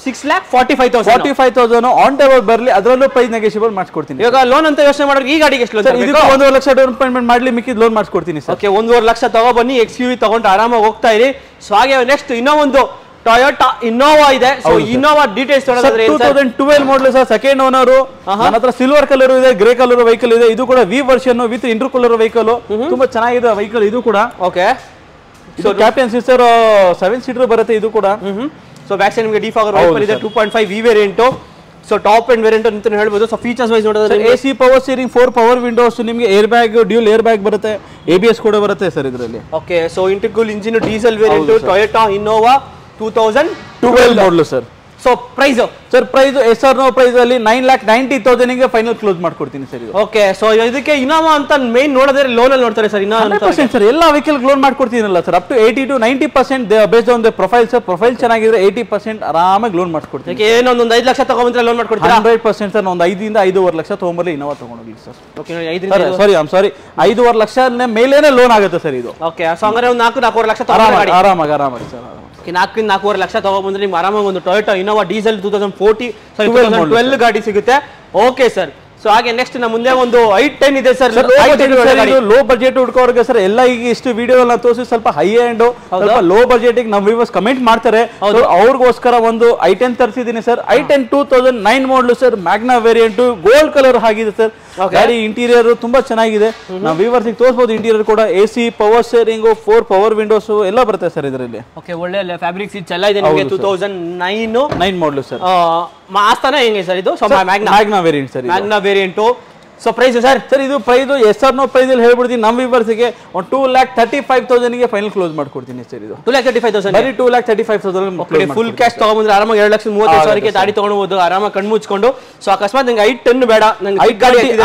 6,45,000 on table ಬರ್ಲಿ, ಅದರಲ್ಲೂ ಪ್ರೈಸ್ ನೆಗೋಷಿಯಬಲ್ ಮಾಡ್ಕೊಡ್ತೀನಿ. ಇವಾಗ ಲೋನ್ ಅಂತ ಯೋಚನೆ ಮಾಡೋದು ಈ ಗಾಡಿಗೆ ಎಷ್ಟು ಲೋನ್? ಇದು 1.5 ಲಕ್ಷ ಡೌನ್ ಪೇಮೆಂಟ್ ಮಾಡ್ಲಿ, ಮಿಕ್ಕಿದ ಲೋನ್ ಮಾಡ್ಕೊಡ್ತೀನಿ ಸರ್. ಓಕೆ, 1.5 ಲಕ್ಷ ತಗೊಬನ್ನಿ, XUV ತಗೊಂಡು ಆರಾಮಾಗಿ ಹೋಗ್ತಾ ಇರಿ. ಸೊ ಹಾಗೆ ನೆಕ್ಸ್ಟ್ ಇನ್ನೂ ಒಂದು ಟೊಯೋಟಾ ಇನ್ನೋವಾ ಇದೆ. So Innova details 2012 model sir, second owner. ನನ್ನ ಹತ್ರ ಸಿಲ್ವರ್ ಕಲರ್ ಇದೆ, ಗ್ರೇ ಕಲರ್ ವೆಹಿಕಲ್ ಇದೆ. ಇದು ಕೂಡ V version with intercooler vehicle. ತುಂಬಾ ಚೆನ್ನಾಗಿದೆ ವೆಹಿಕಲ್ ಇದು ಕೂಡ. Okay, so captain seater 7 seater ಬರುತ್ತೆ ಇದು ಕೂಡ. ಸೊ ಬ್ಯಾಕ್ ಸೈಡ್ ನಿಮಗೆ ಡಿಫಾಗರ್ ವೈಪರ್ ಇದೆ, 2.5 V variant. So top end variant ಅಂತ ಹೇಳ್ಬೋದು. ಸೊ ಫೀಚರ್ಸ್ ವೈಸ್ ನೋಡಿದ್ರೆ AC power steering, 4 power windows, ನಿಮಗೆ airbag, dual airbag ಬರುತ್ತೆ, ABS ಕೂಡ ಬರುತ್ತೆ ಸರ್ ಇದರಲ್ಲಿ. Okay, so intercool engine, diesel variant, Toyota Innova 2012 model sir. So price sir, price SR price ಅಲ್ಲಿ 9,90,000 ಗೆ final close ಮಾಡ್ಕೊಡ್ತೀನಿ sir ಇದು. Okay, so ಇದಕ್ಕೆ ಇನ್ನೋವಾ ಅಂತ ಮೇನ್ ನೋಡಿದ್ರೆ ಲೋನ್ ಅಲ್ಲಿ ನೋಡ್ತಾರೆ ಸರ್. 100% ಸರ್, ಎಲ್ಲ ವೆಹಿಕಲ್ ಲೋನ್ ಮಾಡ್ಕೊಡ್ತೀನಲ್ಲ sir. Up to 80 to 90% based on the profile sir. Profile ಚೆನ್ನಾಗಿದ್ರೆ 80% ಆರಾಮಾಗಿ ಲೋನ್ ಮಾಡ್ಕೊಡ್ತೀನಿ. ಏನೊಂದು 5 ಲಕ್ಷ ತಗೊಂಡ್ರೆ ಲೋನ್ ಮಾಡ್ಕೊಡ್ತೀರಾ? 100% ಸರ್. ಒಂದು 5 ಇಂದ 5.5 ಲಕ್ಷ ತಗೊಂಬರ್ಲಿ, ಇನ್ನೋವಾ ತಗೊಂಡೋಗಿ ಸರ್. ಓಕೆ, 5 ಸಾರಿ 5.5 ಲಕ್ಷ ಮೇಲೇನೆ ಲೋನ್ ಆಗುತ್ತೆ ಸರ್ ಇದು. ಓಕೆ, ಸೊ ಹಂಗಾರೆ ಒಂದು 4.5 ಲಕ್ಷ ಆರಾಮಾಗಿ ಸರ್. 4.5 ಲಕ್ಷ ತಗೊಂಡ್ಬಂದ್ರೆ ನಿಮ್ಗೆ ಆರಾಮಾಗಿ ಒಂದು ಟೊಯೋಟಾ ಇನ್ನೋವಾ ಡೀಸೆಲ್ 2012 ಗಾಡಿ ಸಿಗುತ್ತೆ. Okay sir. ಸೊ ಹಾಗೆ ನೆಕ್ಸ್ಟ್ ನಮ್ಮ ಮುಂದೆ ಒಂದು i10 ಇದೆ ಸರ್. ಲೋ ಬಜೆಟ್ ಹುಡ್ಕೋರ್ಗೆ ಸರ್, ಎಲ್ಲ ಈಗ ಇಷ್ಟು ವಿಡಿಯೋ ಎಲ್ಲ ತೋರಿಸಿ ಸ್ವಲ್ಪ ಹೈ ಎಂಡ್, ಸ್ವಲ್ಪ ಲೋ ಬಜೆಟ್ ನಮ್ಮ ವ್ಯೂವರ್ಸ್ ಕಮೆಂಟ್ ಮಾಡ್ತಾರೆ, ಅವ್ರಿಗೋಸ್ಕರ ಒಂದು i10 ತರಿಸಿದ್ದೀನಿ sir. i10 2009 model sir, Magna variant, gold colour ಆಗಿದೆ ಸರ್. ಗಾಡಿ ಇಂಟೀರಿಯರ್ ತುಂಬಾ ಚೆನ್ನಾಗಿದೆ. ನಾವು ವ್ಯೂವರ್ಸ್ ತೋರಿಸಬಹುದು. ಇಂಟೀರಿಯರ್ ಕೂಡ AC power steering, 4 power windows ಎಲ್ಲ ಬರುತ್ತೆ ಸರ್ ಇದರಲ್ಲಿ. ಓಕೆ, ಒಳ್ಳೆ ಫ್ಯಾಬ್ರಿಕ್ ಸೀಟ್ಸ್ ಎಲ್ಲ ಇದೆ ನಿಮಗೆ. 2009 ಮಾಡಲ್ ಸರ್. ಆಸ್ತಾನ ಹೆಂಗೆ ಸರ್ ಇದು? Magna variant sir, Magna variant. So price sir? Sir ಇದು ಪ್ರೈಸ್ SR ಪ್ರೈಸ್ ಅಲ್ಲಿ ಹೇಳ್ಬಿಡ್ತೀನಿ ನಮ್ಮ ವ್ಯೂವರ್ಸ್ಗೆ. 2,35,000 ಗೆ ಫೈನಲ್ ಕ್ಲೋಸ್ ಮಾಡ್ಕೊಡ್ತೀನಿ ಸರ್ ಇದು. 2,35,000 ಬರೀ 2,35,000 ಫುಲ್ ಕ್ಯಾಶ್ ತಗೊಂಡ್ಬಂದ್ರೆ ಆರಾಮಾಗಿ 2,35,000 ಗಾಡಿ ತಗೊಂಡ್ಬೋದು ಆರಾಮಾಗಿ ಕಣ್ಣು ಮುಚ್ಕೊಂಡು. ಸೊ ಅಕಸ್ಮಾತ್ ನಂಗೆ i10 ಬೇಡ, ನಂಗೆ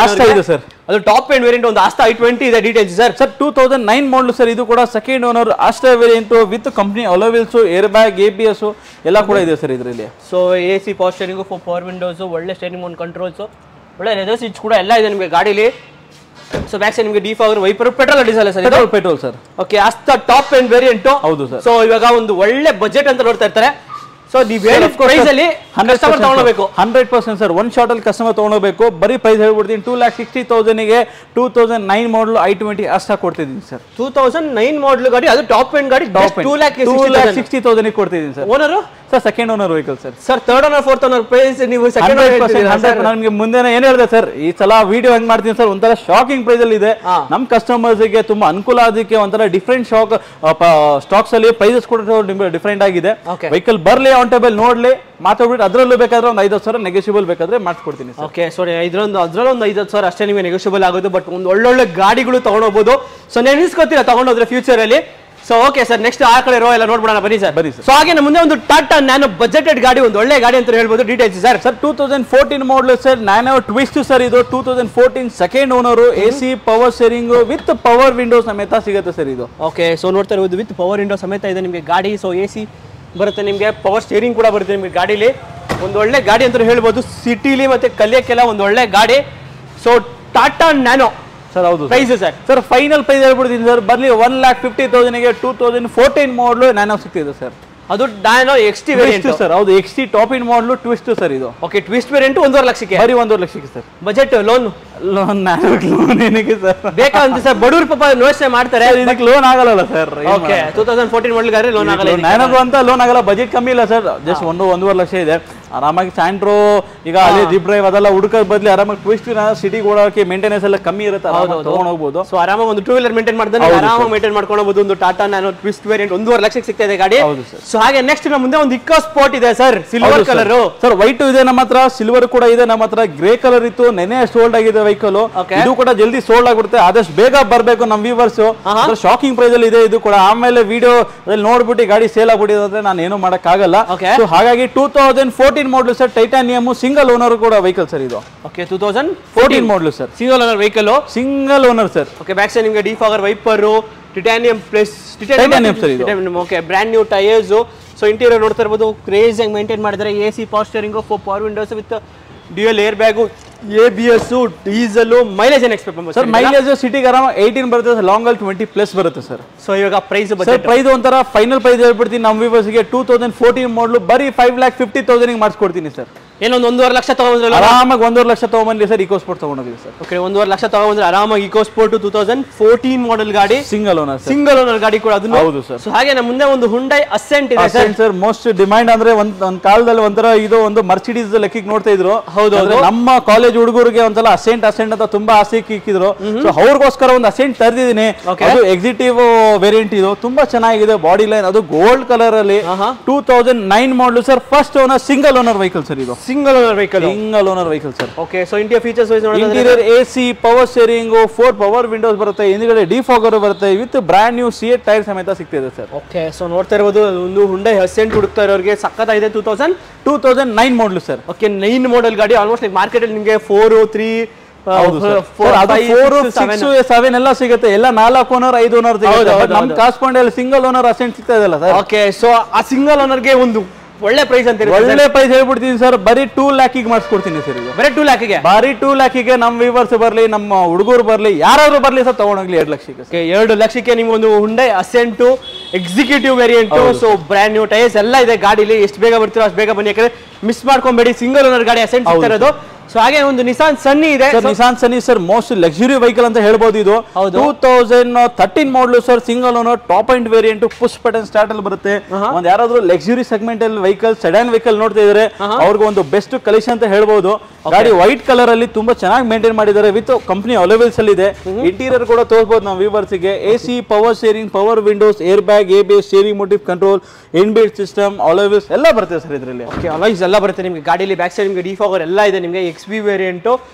ಆಸ್ತಾ ಇದೆ ಸರ್. ಅದು ಟಾಪ್ ಎಂಡ್ ವೇರಿಯಂಟ್ ಒಂದು ಆಸ್ತಾ i20 ಇದೆ. Details sir? 2009 model sir. ಇದು ಕೂಡ second owner, Asta variant with company alloy wheels, air bag, ABS ಎಲ್ಲ ಕೂಡ ಇದೆ ಸರ್ ಇದರಲ್ಲಿ. So AC power steering, power windows, ಒಳ್ಳೆ ಸ್ಟೀರಿಂಗ್ ಮೌಂಟ್ ಕಂಟ್ರೋಲ್ಸ್, ಒಳ್ಳೆ ಲೆದರ್ ಸೀಟ್ಸ್ ಕೂಡ ಎಲ್ಲ ಇದೆ ನಿಮಗೆ ಗಾಡಿಲಿ. ಸೊ ಬ್ಯಾಕ್ ಸೈಡ್ ನಿಮಗೆ defogger wiper, petrol diesel sir? Petrol sir. Okay, Asta top end variant. ಹೌದು ಸರ್. ಸೊ ಇವಾಗ ಒಂದು ಒಳ್ಳೆ ಬಜೆಟ್ ಅಂತ ನೋಡ್ತಾ ಇರ್ತಾರೆ. ಸೊ ನೀವು ಪ್ರೈಸ್ ಅಲ್ಲಿ 100% ತಗೊಳ್ಬೇಕು. 100% ಸರ್. ಒನ್ ಶಾರ್ಟ್ ಅಲ್ಲಿ ಕಸ್ಟಮರ್ ತಗೊಳ್ಬೇಕು. ಬರೀ ಪ್ರೈಸ್ ಹೇಳ್ಬಿಡ್ತೀನಿ, 2,60,000 ಗೆ 2009 ಮಾಡಲ್ i20 ಅಷ್ಟಾ ಕೊಡ್ತಿದ್ದೀನಿ ಸರ್. 2009 ಮಾಡಲ್ ಗಾಡಿ, ಅದು ಟಾಪ್ ಎಂಡ್ ಗಾಡಿ. 2,60,000 ಕೊಡ್ತಿದ್ದೀನಿ sir. Owner sir second owner vehicle sir. Sir third owner fourth owner price ನೀವು ಸೆಕೆಂಡ್ ಓನರ್. ನನಗೆ ಮುಂದೆ ಏನ್ ಹೇಳಿದೆ ಸರ್, ಈ ಸಲ ವಿಡಿಯೋ ಹೆಂಗ್ ಮಾಡ್ತೀನಿ ಸರ್, ಒಂಥರ ಶಾಕಿಂಗ್ ಪ್ರೈಸ್ ಅಲ್ಲಿ ಇದೆ. ನಮ್ ಕಸ್ಟಮರ್ಸ್ ಗೆ ತುಂಬಾ ಅನುಕೂಲ ಆದಕ್ಕೆ ಒಂಥರ ಡಿಫ್ರೆಂಟ್ ಸ್ಟಾಕ್ಸ್ ಅಲ್ಲಿ ಪ್ರೈಸಸ್ ಕೂಡ ಡಿಫ್ರೆಂಟ್ ಆಗಿದೆ. ವೆಹಿಕಲ್ ಬರ್ಲಿ, ಆನ್ ಟೇಬಲ್ ನೋಡ್ಲಿ, ಮಾತಾಡ್ಬಿಟ್ಟು ಅದರಲ್ಲೂ ಬೇಕಾದ್ರೆ ಒಂದು 5,000 ನೆಗೋಷಿಯಬಲ್ ಬೇಕಾದ್ರೆ ಮಾಡ್ಕೊಡ್ತೀನಿ. ಓಕೆ, ಸಾರಿ ಅದ್ರಲ್ಲೊಂದು 5,000 ಅಷ್ಟೇ ನಿಮಗೆ ನೆಗೋಷಿಯಬಲ್ ಆಗೋದು. ಬಟ್ ಒಂದು ಒಳ್ಳೊಳ್ಳೆ ಗಾಡಿಗಳು ತಗೊಂಡೋಗ್ಬೋದು. ಸೊ ನೆನೆಸ್ಕೊತೀರಾ ತಗೊಂಡೋದ್ರೆ ಫ್ಯೂಚರ್ ಅಲ್ಲಿ. ಸೊ ಓಕೆ ಸರ್, ನೆಕ್ಸ್ಟ್ ಆ ಕಡೆ ರೋ ಎಲ್ಲ ನೋಡ್ಬಿಡೋಣ ಬನ್ನಿ ಸರ್. ಬನ್ನಿ ಸರ್. ಸೊ ಹಾಗೆ ನಮ್ಮ ಮುಂದೆ ಒಂದು ಟಾಟಾ ನ್ಯಾನೋ ಬಜೆಟೆಡ್ ಗಾಡಿ, ಒಂದು ಒಳ್ಳೆ ಗಾಡಿ ಅಂತ ಹೇಳ್ಬೋದು. Details sir? 2014 model sir, nano twist sir. ಇದು 2014 second owner, AC power steering with power window ಸಮೇತ ಸಿಗುತ್ತೆ ಸರ್ ಇದು. ಓಕೆ, ಸೊ ನೋಡ್ತಾ ಇರೋದು ವಿತ್ ಪವರ್ ವಿಂಡೋ ಸಮೇತ ಇದೆ ನಿಮಗೆ ಗಾಡಿ. ಸೊ AC ಬರುತ್ತೆ ನಿಮಗೆ, ಪವರ್ ಸ್ಟೀರಿಂಗ್ ಕೂಡ ಬರುತ್ತೆ ನಿಮಗೆ ಗಾಡಿಲಿ. ಒಂದು ಒಳ್ಳೆ ಗಾಡಿ ಅಂತ ಹೇಳ್ಬೋದು. ಸಿಟಿಲಿ ಮತ್ತೆ ಕಲಿಯಕ್ಕೆಲ್ಲ ಒಂದು ಒಳ್ಳೆ ಗಾಡಿ. So Tata Nano sir. ಹೌದು. Price sir? Sir final price ಹೇಳ್ಬಿಡ್ತೀನಿ ಸರ್, ಬರ್ಲಿ 1,50,000 ಗೆ 2014 ಮಾಡಲ್ ನ್ಯಾನೋ ಸಿಗ್ತಿದೆ ಸರ್. ಅದು ಡೈನೋ XT ವೇರಿಯಂಟ್ ಸರ್. ಹೌದು, XT top end model twist sir ಇದು. ಓಕೆ, ಟ್ವಿಸ್ಟ್ ವೇರಿಯಂಟ್ 1.5 ಲಕ್ಷಕ್ಕೆ, ಬರೀ 1.5 ಲಕ್ಷಕ್ಕೆ ಸರ್. ಬಜೆಟ್ ಲೋನ್ ಲೋನ್ ಏನಕ್ಕೆ ಸರ್ ಬೇಕಂತ ಸರ್, ಬಡವರು ಪಾಪ ಯೋಚನೆ ಮಾಡ್ತಾರೆ, ಇದಕ್ಕೆ ಲೋನ್ ಆಗಲ್ಲ ಸರ್. ಓಕೆ, 2014 ಮಾಡಲ್ ಗಾಡಿ ಲೋನ್ ಆಗಲ್ಲ, ನ್ಯಾನೋ ಅಂತ ಲೋನ್ ಆಗಲ್ಲ. ಬಜೆಟ್ ಕಮ್ಮಿ ಇಲ್ಲ ಸರ್, ಜಸ್ಟ್ 1.5 ಲಕ್ಷ ಇದೆ. ಆರಾಮಾಗಿ ಸ್ಯಾಂಟ್ರೋ ಈಗ ಅಲ್ಲಿ ಜಿಪ್ ಡ್ರೈವ್ ಅದೆಲ್ಲ ಹುಡುಕೋದ್ ಬದಲು ಆರಾಮಾಗಿ ಟ್ವಿಸ್ಟ್ ಸಿಟಿಗೆ ಓಡೋಕೆ ಮೇಂಟೆನೆನ್ಸ್ ಎಲ್ಲ ಕಮ್ಮಿ ಇರುತ್ತೆ, ತಗೊಂಡು ಹೋಗ್ಬೋದು. ಸೊ ಆರಾಮಾಗಿ ಒಂದು 2 ವೀಲರ್ ಮೇಂಟೈನ್ ಮಾಡಿದ್ರೆ ಆರಾಮಾಗಿ ಮೇಂಟೈನ್ ಮಾಡ್ಕೊಂಡು ಹೋಗ್ಬೋದು. ಒಂದು ಟಾಟಾ ನ್ಯಾನೋ ಟ್ವಿಸ್ಟ್ ವೇರಿಯಂಟ್ 1.5 ಲಕ್ಷಕ್ಕೆ ಸಿಗ್ತಾ ಇದೆ ಗಾಡಿ. ಸೊ ಹಾಗೆ ನೆಕ್ಸ್ಟ್ ನಮ್ಮ ಮುಂದೆ ಒಂದು ಇಕೋ ಸ್ಪೋರ್ಟ್ ಇದೆ sir, silver colour sir. White ಇದೆ ನಮ್ಮ ಹತ್ರ, ಸಿಲ್ವರ್ ಕೂಡ ಇದೆ ನಮ್ಮ ಹತ್ರ, ಗ್ರೇ ಕಲರ್ ಇತ್ತು, ನೆನೆ ಸೋಲ್ಡ್ ಆಗಿದೆ ವೆಹಿಕಲ್. ಇದು ಕೂಡ ಜಲ್ದಿ ಸೋಲ್ಡ್ ಆಗ್ಬಿಡುತ್ತೆ, ಆದಷ್ಟು ಬೇಗ ಬರಬೇಕು ನಮ್ಮ ವ್ಯೂವರ್ಸ್. ಶಾಕಿಂಗ್ ಪ್ರೈಸ್ ಅಲ್ಲಿ ಇದೆ ಇದು ಕೂಡ. ಆಮೇಲೆ ವಿಡಿಯೋ ನೋಡ್ಬಿಟ್ಟು ಗಾಡಿ ಸೇಲ್ ಆಗ್ಬಿಟ್ಟಿದೆ ಅಂದ್ರೆ ನಾನು ಏನು ಮಾಡಕ್ ಆಗಲ್ಲ. ಹಾಗಾಗಿ 2014 ಮಾಡಲ್ ಸರ್, ಟೈಟಾನಿಯಮ್ ಸಿಂಗಲ್ ಓನರ್ ಕೂಡ ವೆಹಿಕಲ್ ಸರ್ ಇದು. ಓಕೆ, 2014 ಮಾಡಲ್ sir, single owner vehicle, single owner sir. Okay, back side ನಿಮಗೆ defogger wiper, titanium plus titanium sir ಇದು. Okay, brand new tyres. So interior ನೋಡ್ತಾ ಇರಬಹುದು, ಕ್ರೇಜ್ ಆಗಿ ಮೇಂಟೈನ್ ಮಾಡಿದ್ದಾರೆ. AC power steering, 4 power windows with dual air bag, ABS, diesel. Mileage ಏನು expect ಮಾಡ್ಬೋದು sir? Mileage ಸಿಟಿಗೆ ಆರಾಮ 18 ಬರುತ್ತೆ, ಲಾಂಗ್ ಅಲ್ಲಿ 20+ ಬರುತ್ತೆ ಸರ್. ಸೊ ಇವಾಗ ಪ್ರೈಸ್ ಪ್ರೈಸ್ ಒಂಥರ ಫೈನಲ್ ಪ್ರೈಸ್ ಹೇಳ್ಬಿಡ್ತೀನಿ ನಮ್ಮ ವ್ಯೂವರ್ಸ್ಗೆ. 2014 ಮಾಡಲು ಬರೀ 5,50,000 ಮಾಡಿಸ್ಕೊಡ್ತೀನಿ ಸರ್. ಏನೊಂದು 1.5 ಲಕ್ಷ ತಗೊಂಡ್ರೆ ಆರಾಮಾಗಿ 1.5 ಲಕ್ಷ ತಗೊಂಡ್ಬಂದ್ಲಿ ಸರ್. ಇಕೋ ಸ್ಪೋರ್ಟ್ ತಗೊಂಡೋಗಿ ಸರ್. ಓಕೆ, 1.5 ಲಕ್ಷ ತಗೊಂಡ್ರೆ ಆರಾಮಾಗಿ ಇಕೋ ಸ್ಪೋರ್ಟ್ 2014 ಮಾಡಲ್ ಗಾಡಿ, ಸಿಂಗಲ್ ಓನರ್ ಗಾಡಿ ಕೂಡ ಅದನ್ನು. ಹೌದು ಸರ್. ಸೊ ಹಾಗೆ ನಮ್ಮ ಮುಂದೆ ಒಂದು ಹುಂಡೈ ಅಸೆಂಟ್ ಇದೆ ಸರ್. ಮೋಸ್ಟ್ ಡಿಮ್ಯಾಂಡ್ ಅಂದ್ರೆ ಒಂದ್ ಕಾಲದಲ್ಲಿ ಒಂಥರ ಇದು ಒಂದು ಮರ್ಸಿಡೀಸ್ ಲೆಕ್ಕಕ್ಕೆ ನೋಡ್ತಾ ಇದ್ರು. ಹೌದು, ನಮ್ಮ ಕಾಲೇಜ್ ಹುಡುಗರಿಗೆ ಒಂದ್ಸಲ ಅಸೆಂಟ್ ಅಂತ ತುಂಬಾ ಆಸೆ ಇಕ್ಕಿದ್ರು. ಸೊ ಅವ್ರಿಗೋಸ್ಕರ ಒಂದು ಅಸೆಂಟ್ ತರ್ದಿದ್ದೀನಿ. ಅದು ಎಕ್ಸಿಕ್ಯೂಟಿವ್ ವೇರಿಯಂಟ್ ಇದು, ತುಂಬಾ ಚೆನ್ನಾಗಿದೆ. ಬಾಡಿ ಲೈನ್ ಅದು ಗೋಲ್ಡ್ ಕಲರ್ ಅಲ್ಲಿ. 2009 model sir, first owner single owner vehicle sir ಇದು. Single owner vehicle sir. Okay, so interior features interior AC, power steering, 4 power windows ಬರುತ್ತೆ, ಹಿಂದ್ಗಡೆ ಡಿಫಾಗರ್ ಬರುತ್ತೆ, with brand new CEAT tyre ಸಮೇತ ಸಿಗ್ತಿದೆ sir. Okay, so ನೋಡ್ತಾ ಇರಬಹುದು ಒಂದು ಹುಂಡೈ ಅಸೆಂಟ್ ಹುಡುಕ್ತಾ ಇರೋರಿಗೆ ಸಕ್ಕತ್ತಾಗಿದೆ. 2009 ಮಾಡಲ್ ಸರ್. ಓಕೆ, 9 ಮಾಡಲ್ ಗಾಡಿ. ಆಲ್ಮೋಸ್ಟ್ ಲೈಕ್ ಮಾರ್ಕೆಟ್ ಅಲ್ಲಿ ನಿಮಗೆ 4, 3, 4, 6, 7 ಎಲ್ಲ ಸಿಗುತ್ತೆ. ಎಲ್ಲ 4 ಓನರ್ 5 ಓನರ್ ನಮ್ ಕಾಸ್ಪಾಂಡ್ ಸಿಂಗಲ್ ಓನರ್ ಅಸೆಂಟ್ ಸಿಗ್ತಾ ಇದೆಲ್ಲ ಸರ್. ಓಕೆ, ಸೊ ಆ ಸಿಂಗಲ್ ಓನರ್ಗೆ ಒಂದು ಒಳ್ಳೆ ಪ್ರೈಸ್ ಅಂತ ಒಳ್ಳೆ ಪ್ರೈಸ್ ಹೇಳ್ಬಿಡ್ತೀನಿ ಸರ್. ಬರೀ 2 ಲ್ಯಾಕಿಗೆ ಮಾಡಿಸ್ಕೊಡ್ತೀನಿ ಸರ್. ಬರೀ 2 ಲ್ಯಾಕಿಗೆ, ಬರೀ 2 ಲ್ಯಾಕಿಗೆ ನಮ್ಮ ವ್ಯೂವರ್ಸ್ ಬರ್ಲಿ, ನಮ್ಮ ಹುಡುಗರು ಬರ್ಲಿ, ಯಾರಾದ್ರೂ ಬರ್ಲಿ ಸರ್, ತಗೊಂಡೋಗ್ಲಿ 2 ಲಕ್ಷಕ್ಕೆ. 2 ಲಕ್ಷಕ್ಕೆ ನಿಮ್ಗೆ ಒಂದು Hyundai asset executive variant. So brand new tyres ಎಲ್ಲ ಇದೆ ಗಾಡಿಲಿ. ಎಷ್ಟು ಬೇಗ ಬರ್ತೀರೋ ಅಷ್ಟು ಬೇಗ ಬನ್ನಿ, ಯಾಕಂದ್ರೆ ಮಿಸ್ ಮಾಡ್ಕೊಂಬೇಡಿ. ಸಿಂಗಲ್ ಓನರ್ ಗಾಡಿ ಅಸೆಂಟ್ ಸಿಗ್ತಾ ಇರೋದು. ಸೊ ಹಾಗೆ ಒಂದು ನಿಸಾನ್ ಸನ್ನಿ ಇದೆ. ನಿಸಾನ್ ಸನ್ನಿ ಸರ್, ಮೋಸ್ಟ್ ಲಕ್ಸುರಿ ವೆಹಿಕಲ್ ಅಂತ ಹೇಳ್ಬೋದು ಇದು. 2013 model sir, single owner, top end variant, push button start ಅಲ್ಲಿ ಬರುತ್ತೆ. ಒಂದ್ ಯಾರಾದ್ರೂ ಲಕ್ಸುರಿ ಸೆಗ್ಮೆಂಟ್ ಅಲ್ಲಿ ವೆಹಿಕಲ್, ಸೆಡಾನ್ ವೆಹಿಕಲ್ ನೋಡ್ತಾ ಇದ್ರೆ ಅವ್ರಿಗೆ ಒಂದು ಬೆಸ್ಟ್ ಕಲೆಕ್ಷನ್ ಅಂತ ಹೇಳ್ಬೋದು. ಗಾಡಿ ವೈಟ್ ಕಲರ್ ಅಲ್ಲಿ ತುಂಬಾ ಚೆನ್ನಾಗಿ ಮೇಂಟೈನ್ ಮಾಡಿದ್ದಾರೆ, ವಿತ್ ಕಂಪನಿ ಅಲೋವೆಲ್ಸ್ ಅಲ್ಲಿ ಇದೆ. ಇಂಟೀರಿಯರ್ ಕೂಡ ತೋರಿಸಬಹುದು ನಾವು ವ್ಯೂವರ್ಸ್ ಗೆ. AC, power steering, power windows, air bag, ABS, steering motive control, inbuilt system, alloy wheels ಎಲ್ಲ ಬರುತ್ತೆ ಸರ್ ಇದರಲ್ಲಿ. ಓಕೆ, ಅಲೋಯ್ಸ್ ಎಲ್ಲ ಬರುತ್ತೆ ನಿಮಗೆ ಗಾಡಿಲಿ. ಬ್ಯಾಕ್ ಸೈಡ್ ನಿಮಗೆ ಡಿಫಾಗರ್ ಎಲ್ಲ ಇದೆ. ನಿಮಗೆ XV ವೇರಿಯಂಟ್,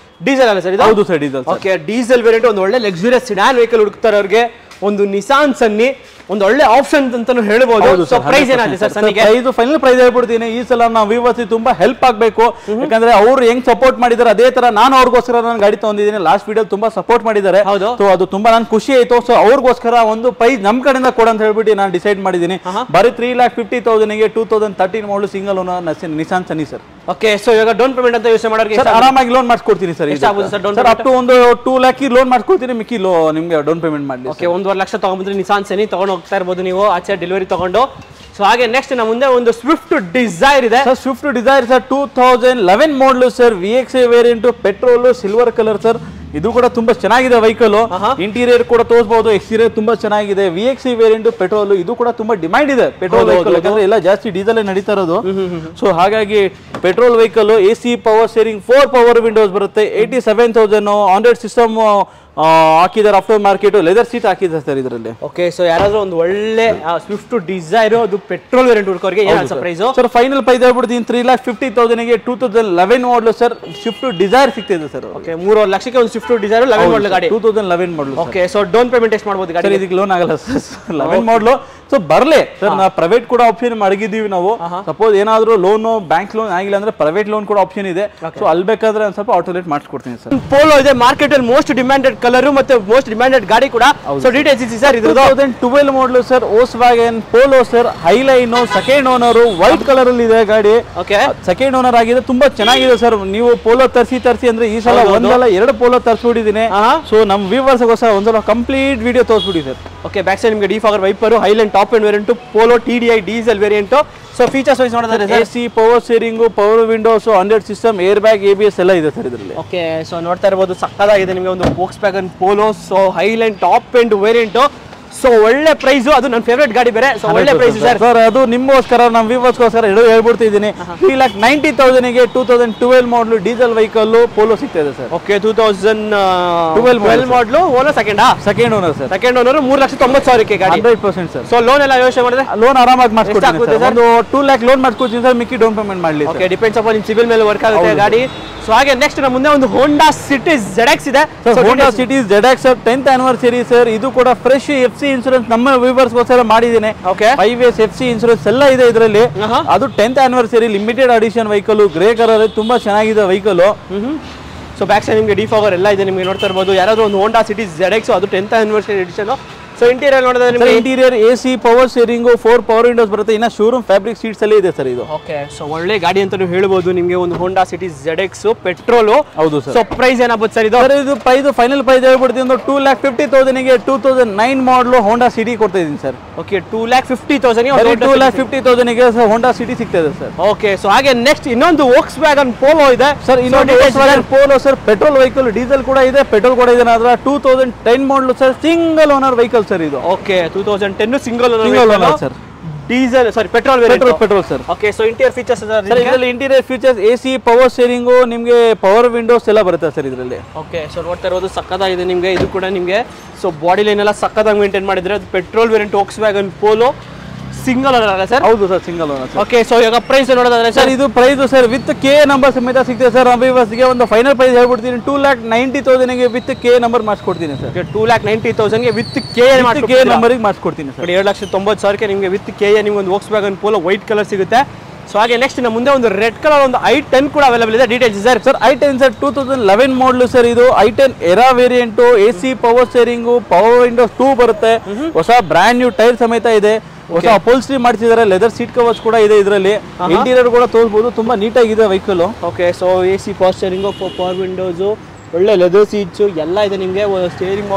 ಡೀಸೆಲ್ ಅಲ್ಲ ಸರ್ ಇದು? ಹೌದು sir, diesel. Okay, diesel variant ಒಂದು ಒಳ್ಳೆ ಲಕ್ಸುರಿಯಸ್ ಸಿಡಾನ್ ವೆಹಿಕಲ್ ಹುಡುಕ್ತಾರೆ ಅವ್ರಿಗೆ. ಒಂದು ನಿಸಾನ್ ಸನ್ನಿ ಒಂದು ಒಳ್ಳೆ ಆಪ್ಷನ್ ಅಂತಾನು ಹೇಳ್ಬೋದು. ಸೊ ಪ್ರೈಸ್ ಏನಾಗಿದೆ ಸರ್ ಸನ್ನಿಗೆ? ಪ್ರೈಸ್ ಫೈನಲ್ ಪ್ರೈಸ್ ಹೇಳ್ಬಿಡ್ತೀನಿ. ಈ ಸಲ ನಾವು ವ್ಯೂವರ್ಸ್ ತುಂಬಾ ಹೆಲ್ಪ್ ಆಗಬೇಕು, ಯಾಕಂದ್ರೆ ಅವ್ರು ಹೆಂಗ್ ಸಪೋರ್ಟ್ ಮಾಡಿದ್ದಾರೆ ಅದೇ ತರ ನಾನು ಅವ್ರಿಗೋಸ್ಕರ ನಾನು ಗಾಡಿ ತಗೊಂಡಿದ್ದೀನಿ. ಲಾಸ್ಟ್ ವಿಡಿಯೋ ತುಂಬಾ ಸಪೋರ್ಟ್ ಮಾಡಿದ್ದಾರೆ. ಸೊ ಅದು ತುಂಬಾ ನಾನು ಖುಷಿ ಆಯ್ತು. ಸೊ ಅವ್ರಿಗೋಸ್ಕರ ಒಂದು ಪ್ರೈಸ್ ನಮ್ ಕಡೆಯಿಂದ ಕೊಡ ಅಂತ ಹೇಳ್ಬಿಟ್ಟು ನಾನು ಡಿಸೈಡ್ ಮಾಡಿದ್ದೀನಿ. ಬರೀ 3,50,000ಗೆ 2013 ಮಾಡಲ್ ಸಿಂಗಲ್ ಓನರ್ ನಿಸಾನ್ ಸನ್ನಿ ಸರ್. ಓಕೆ, ಸೊ ಇವಾಗ ಡೌನ್ ಪೇಮೆಂಟ್ ಅಂತ ಯೋಚನೆ ಮಾಡೋರಿಗೆ ಆರಾಮಾಗಿ ಲೋನ್ ಮಾಡಿಸ್ಕೊಡ್ತೀನಿ ಸರ್. ಅಪ್ ಟು ಒಂದು 2 ಲ್ಯಾಕ್ ಲೋನ್ ಮಾಡ್ಕೊಡ್ತೀನಿ, ಮಿಕ್ಕಿ ನಿಮ್ಗೆ ಡೌನ್ ಪೇಮೆಂಟ್ ಮಾಡಿ. ಓಕೆ, 1.5 ಲಕ್ಷ ತಗೊಂಡ್ಬಂದ್ರೆ ನಿಸಾನ್ ಸನ್ನಿ ತಗೊಂಡು ಹೋಗ್ತಾ ಇರ್ಬೋದು ನೀವು ಆಚೆ ಡೆಲಿವರಿ ತಗೊಂಡು. ಸೊ ಹಾಗೆ ನೆಕ್ಸ್ಟ್ ನಮ್ಮ ಮುಂದೆ ಒಂದು ಸ್ವಿಫ್ಟ್ ಡಿಸೈರ್ ಇದೆ sir. Swift Dzire sir, 2011 model sir, VXI variant, petrol, silver colour sir. ಇದು ಕೂಡ ತುಂಬಾ ಚೆನ್ನಾಗಿದೆ ವೆಹಿಕಲ್. ಇಂಟೀರಿಯರ್ ಕೂಡ ತೋರಿಸಬಹುದು, ಎಕ್ಸ್ಟೀರಿಯರ್ ತುಂಬಾ ಚೆನ್ನಾಗಿದೆ. VXI ವೇರಿಯಂಟ್, ಪೆಟ್ರೋಲ್, ಇದು ಕೂಡ ತುಂಬಾ ಡಿಮ್ಯಾಂಡ್ ಇದೆ ಪೆಟ್ರೋಲ್ ವೆಹಿಕಲ್, ಯಾಕಂದ್ರೆ ಎಲ್ಲ ಜಾಸ್ತಿ ಡೀಸೆಲ್ ನಡೀತಾ ಇರೋದು. ಸೊ ಹಾಗಾಗಿ petrol vehicle, AC, power steering, 4 power windows ಬರುತ್ತೆ, 87,000 ಆಂಡ್ರಾಯ್ಡ್ ಸಿಸ್ಟಮ್ ಹಾಕಿದ್ದಾರೆ. ಆಫ್ಟರ್ ಮಾರ್ಕೆಟ್ ಲೆದರ್ ಸೀಟ್ ಹಾಕಿದ್ದಾರೆ ಸರ್ ಇದರಲ್ಲಿ. ಓಕೆ, ಸೊ ಯಾರಾದ್ರೂ ಒಂದು ಒಳ್ಳೆ ಸ್ವಿಫ್ಟ್ ಡಿಸೈರ್ ಅದು ಪೆಟ್ರೋಲ್ ವೇರಿಯಂಟ್ ಹುಡುಕೋರಿಗೆ ಏನು ಪ್ರೈಸ್ ಸರ್? ಫೈನಲ್ ಪ್ರೈಸ್ ಹೇಳ್ಬಿಡ್ತೀನಿ 3,50,000ಗೆ 2011 ಮಾಡಲ್ ಸರ್, ಸ್ವಿಫ್ಟ್ ಡಿಸೈರ್ ಸಿಗ್ತಿದೆ ಸರ್. ಓಕೆ, 3 ಲಕ್ಷಕ್ಕೆ ಒಂದು ಸ್ವಿಫ್ಟ್ ಡಿಸೈರ್ 11 ಮಾಡಲ್ ಗಾಡಿ, 2011 model. Okay, so down payment ಎಷ್ಟು ಮಾಡ್ಬೋದು ಗಾಡಿ? ಇದಕ್ಕೆ ಲೋನ್ ಆಗಲ್ಲ ಸರ್, 11 ಮಾಡಲ್. ಸೊ ಬರ್ಲಿ ಸರ್, ನಾವು ಪ್ರೈವೇಟ್ ಕೂಡ ಆಪ್ಷನ್ ಮಡಗಿದ್ದೀವಿ ನಾವು. ಸಪೋಸ್ ಏನಾದ್ರು ಲೋನ್, ಬ್ಯಾಂಕ್ ಲೋನ್ ಆಗಿಲ್ಲ ಅಂದ್ರೆ ಪ್ರೈವೇಟ್ ಲೋನ್ ಕೂಡ ಆಪ್ಷನ್ ಇದೆ. ಸೊ ಅಲ್ಲಿ ಬೇಕಾದ್ರೆ ಒಂದು ಸ್ವಲ್ಪ ಆಟೋಲೇಟ್ ಮಾಡಿಸ್ಕೊಡ್ತೀನಿ ಸರ್. ಪೋಲೋ ಇದೆ ಮಾರ್ಕೆಟ್ ಅಲ್ಲಿ ಮೋಸ್ಟ್ ಡಿಮ್ಯಾಂಡೆಡ್ ಕಲರ್ ಮತ್ತೆ ಮೋಸ್ಟ್ ಡಿಮ್ಯಾಂಡೆಡ್ ಗಾಡಿ ಕೂಡ. ಸೊ ಡೀಟೇಲ್ಸ್ ಇದೆ ಸರ್. ಇದು 2012 model sir, Volkswagen polo sir, Highline, second owner, white colour ಅಲ್ಲಿ ಇದೆ ಗಾಡಿ. ಓಕೆ, ಸೆಕೆಂಡ್ ಓನರ್ ಆಗಿದೆ, ತುಂಬಾ ಚೆನ್ನಾಗಿದೆ ಸರ್. ನೀವು ಪೋಲೋ ತರಿಸಿ ಅಂದ್ರೆ ಈ ಸಲ ಒಂದಲ್ಲ 2 ಪೋಲೋ ತರಿಸ್ಬಿಟ್ಟಿದ್ದೀನಿ. ಸೊ ನಮ್ಮ ವ್ಯೂವರ್ಸ್ ಗೋಸ್ಕರ ಒಂದ್ಸಲ ಕಂಪ್ಲೀಟ್ ವಿಡಿಯೋ ತೋರಿಸ್ಬಿಡಿ ಸರ್. ಓಕೆ ಬ್ಯಾಕ್ ಸೈಡ್ ನಿಮಗೆ defogger wiper highline top end variant Polo TDI diesel variant so features wise ನೋಡೋದಾದ್ರೆ AC power steering power windows 100 system air bag ABS ಎಲ್ಲ ಇದೆ sir ಇದರಲ್ಲಿ okay so ನೋಡ್ತಾ ಇರಬಹುದು ಸಕ್ಕದಾಗಿದೆ ನಿಮಗೆ ಒಂದು Volkswagen Polo so Highline top end variant so ಒಳ್ಳೆ price ಅದು ನನ್ನ ಫೇವರೇಟ್ ಗಾಡಿ ಬೇರೆ ಸೊ ಒಳ್ಳೆ ಪ್ರೈಸ್ ಸರ್ ಅದು ನಿಮ್ಮಗೋಸ್ಕರ ನಮ್ಮ ವ್ಯೂವರ್ಸ್ಗೋಸ್ಕರ ಹೇಳ್ಬಿಡ್ತಿದ್ದೀನಿ 3,90,000 ಗೆ 2012 ಮಾಡಲ್ ಡೀಸೆಲ್ ವೆಹಿಕಲ್ ಪೋಲೋ ಸಿಗ್ತಾ ಇದೆ sir okay 2012 model owner second owner sir second owner 3,90,000 ಗಾಡಿ 100% ಸರ್ ಸೊ ಲೋನ್ ಎಲ್ಲ ಯೋಚನೆ ಮಾಡಿದ್ರೆ ಲೋನ್ ಆರಾಮಾಗಿ ಮಾಡ್ಕೊಡ್ತೀನಿ ಸರ್ ಒಂದು 2 lakh ಲೋನ್ ಮಾಡ್ಕೊಡ್ತೀನಿ ಸರ್ ಮಿಕ್ಕಿ ಡೌನ್ ಪೇಮೆಂಟ್ ಮಾಡಲಿ ಓಕೆ ಡಿಪೆಂಡ್ಸ್ ಅಪಾನ್ ನಿಮ್ಮ ಸಿವಿಲ್ ಮೇಲೆ ವರ್ಕ್ ಆಗುತ್ತೆ ಗಾಡಿ ಸೊ ಹಾಗೆ ನೆಕ್ಸ್ಟ್ ನಮ್ಮ ಮುಂದೆ ಒಂದು ಹೋಂಡಾ ಸಿಟಿ ZX ಇದೆ Honda City ZX 10th anniversary sir ಇದು ಕೂಡ ಫ್ರೆಶ್ FC ಇನ್ಶೂರೆನ್ಸ್ ನಮ್ಮ ವ್ಯೂವರ್ಸ್ ಗೋಸ್ಕರ ಮಾಡಿದ್ದೀನಿ ಓಕೆ 5 years FC ಇನ್ಶೂರೆನ್ಸ್ ಎಲ್ಲ ಇದೆ ಇದರಲ್ಲಿ ಅದು 10th anniversary limited edition vehicle grey colour ತುಂಬಾ ಚೆನ್ನಾಗಿದೆ ವೆಹಿಕಲ್ ಸೊ ಬ್ಯಾಕ್ ಸೈಡ್ ನಿಮಗೆ ಡಿಫಾಗರ್ ಎಲ್ಲ ಇದೆ ನಿಮಗೆ ನೋಡ್ತಾ ಇರಬಹುದು ಯಾರಾದ್ರೂ ಒಂದು ಹೋಂಡಾ ಸಿಟಿ ZX ಅದು 10th anniversary edition so interior ನೋಡಿದ್ರೆ ನಿಮಗೆ interior AC power steering 4 power windows ಬರುತ್ತೆ ಇನ್ನ ಶೋರೂಮ್ ಫ್ಯಾಬ್ರಿಕ್ ಸೀಟ್ಸ್ ಎಲ್ಲ ಇದೆ ಸರ್ ಇದು ಓಕೆ ಸೊ ಒಳ್ಳೆ ಗಾಡಿ ಅಂತ ನೀವು ಹೇಳ್ಬೋದು ನಿಮಗೆ ಒಂದು ಹೋಂಡಾ ಸಿಟಿ ZX ಪೆಟ್ರೋಲ್ ಹೌದು ಸರ್ ಸೊ ಪ್ರೈಸ್ ಏನಾಗುತ್ತೆ ಸರ್ ಇದು ಪ್ರೈಸ್ ಫೈನಲ್ ಪ್ರೈಸ್ ಹೇಳ್ಬಿಡ್ತೀನಿ ಒಂದು 2,50,000 ಗೆ 2009 ಮಾಡಲ್ ಹೋಂಡಾ ಸಿಟಿ ಕೊಡ್ತಾ ಇದೀನಿ ಸರ್ ಓಕೆ 2,50,000 ಗೆ 2,50,000 ಗೆ ಹೋಂಡಾ ಸಿಟಿ ಸಿಗ್ತಾ ಇದೆ ಸರ್ ಓಕೆ ಸೊ ಹಾಗೆ ನೆಕ್ಸ್ಟ್ ಇನ್ನೊಂದು Volkswagen Polo ಇದೆ ಸರ್ ಇನ್ನೊಂದು Volkswagen Polo sir petrol vehicle diesel ಕೂಡ ಇದೆ ಪೆಟ್ರೋಲ್ ಕೂಡ ಇದೆ ಆದ್ರೆ 2010 model sir single owner vehicle sir ಇದು okay 2010 single owner sir diesel sorry petrol petrol sir okay so interior features sir ಇದರಲ್ಲಿ interior features AC power steering ನಿಮಗೆ power windows ಎಲ್ಲ ಬರುತ್ತೆ ಸರ್ ಇದರಲ್ಲಿ ಓಕೆ ಸೊ ನೋಡ್ತಾ ಇರೋದು ಸಕ್ಕದಾಗಿದೆ ನಿಮಗೆ ಇದು ಕೂಡ ನಿಮಗೆ ಸೊ ಬಾಡಿ ಲೈನ್ ಎಲ್ಲ ಸಕ್ಕದಾಗಿ ಮೇಂಟೈನ್ ಮಾಡಿದ್ರೆ ಅದು petrol variant Volkswagen Polo single owner ಅಲ್ಲ ಸರ್ ಹೌದು sir single owner okay so ಈಗ ಪ್ರೈಸ್ ನೋಡೋದಾದ್ರೆ ಸರ್ ಇದು price sir with K number ಸಮೇತ ಸಿಗ್ತದೆ ಸರ್ ಗೆ ಒಂದು ಫೈನಲ್ ಪ್ರೈಸ್ ಹೇಳ್ಬಿಡ್ತೀನಿ 2,90,000 ಗೆ ವಿತ್ ಕೆ ನಂಬರ್ ಮಾಡಿಸ್ಕೊಡ್ತೀನಿ ಸರ್ 2,90,000 ಗೆ ವಿತ್ ಕೆ ನಂಬರ್ ಮಾಡಿಸ್ಕೊಡ್ತೀನಿ ಸರ್ 7,90,000 ನಿಮಗೆ ವಿತ್ ಕೆ ನಿಮಗೆ ಒಂದು Volkswagen Polo ವೈಟ್ ಕಲರ್ ಸಿಗುತ್ತೆ ಸೊ ಹಾಗೆ ನೆಕ್ಸ್ಟ್ ನಮ್ಮ ಮುಂದೆ ಒಂದು ರೆಡ್ ಕಲರ್ ಒಂದು i10 ಕೂಡ ಅವೈಲೇಬಲ್ ಇದೆ ಡೀಟೇಲ್ಸ್ ಸರ್ i10 ಸರ್ 2011 ಮಾಡಲ್ ಸರ್ ಇದು i10 era variant AC power steering power Windows 2 ಬರುತ್ತೆ ಹೊಸ ಬ್ರ್ಯಾಂಡ್ ನ್ಯೂ ಟೈರ್ ಸಮೇತ ಇದೆ ಹೊಸ ಅಪೋಲ್ಸ್ಟ್ರಿ ಮಾಡಿಸಿದ್ದಾರೆ ಲೆದರ್ ಸೀಟ್ ಕವರ್ಸ್ ಕೂಡ ಇದೆ ಇದರಲ್ಲಿ ಇಂಟೀರಿಯರ್ ಕೂಡ ತೋರಿಸಬಹುದು ತುಂಬಾ ನೀಟಾಗಿದೆ vehicle okay so AC power steering power windows ಒಳ್ಳೆ ಲೆದರ್ ಸೀಟ್ಸ್ ಎಲ್ಲ ಇದೆ ನಿಮಗೆ ಸ್ಟೀರಿಂಗ್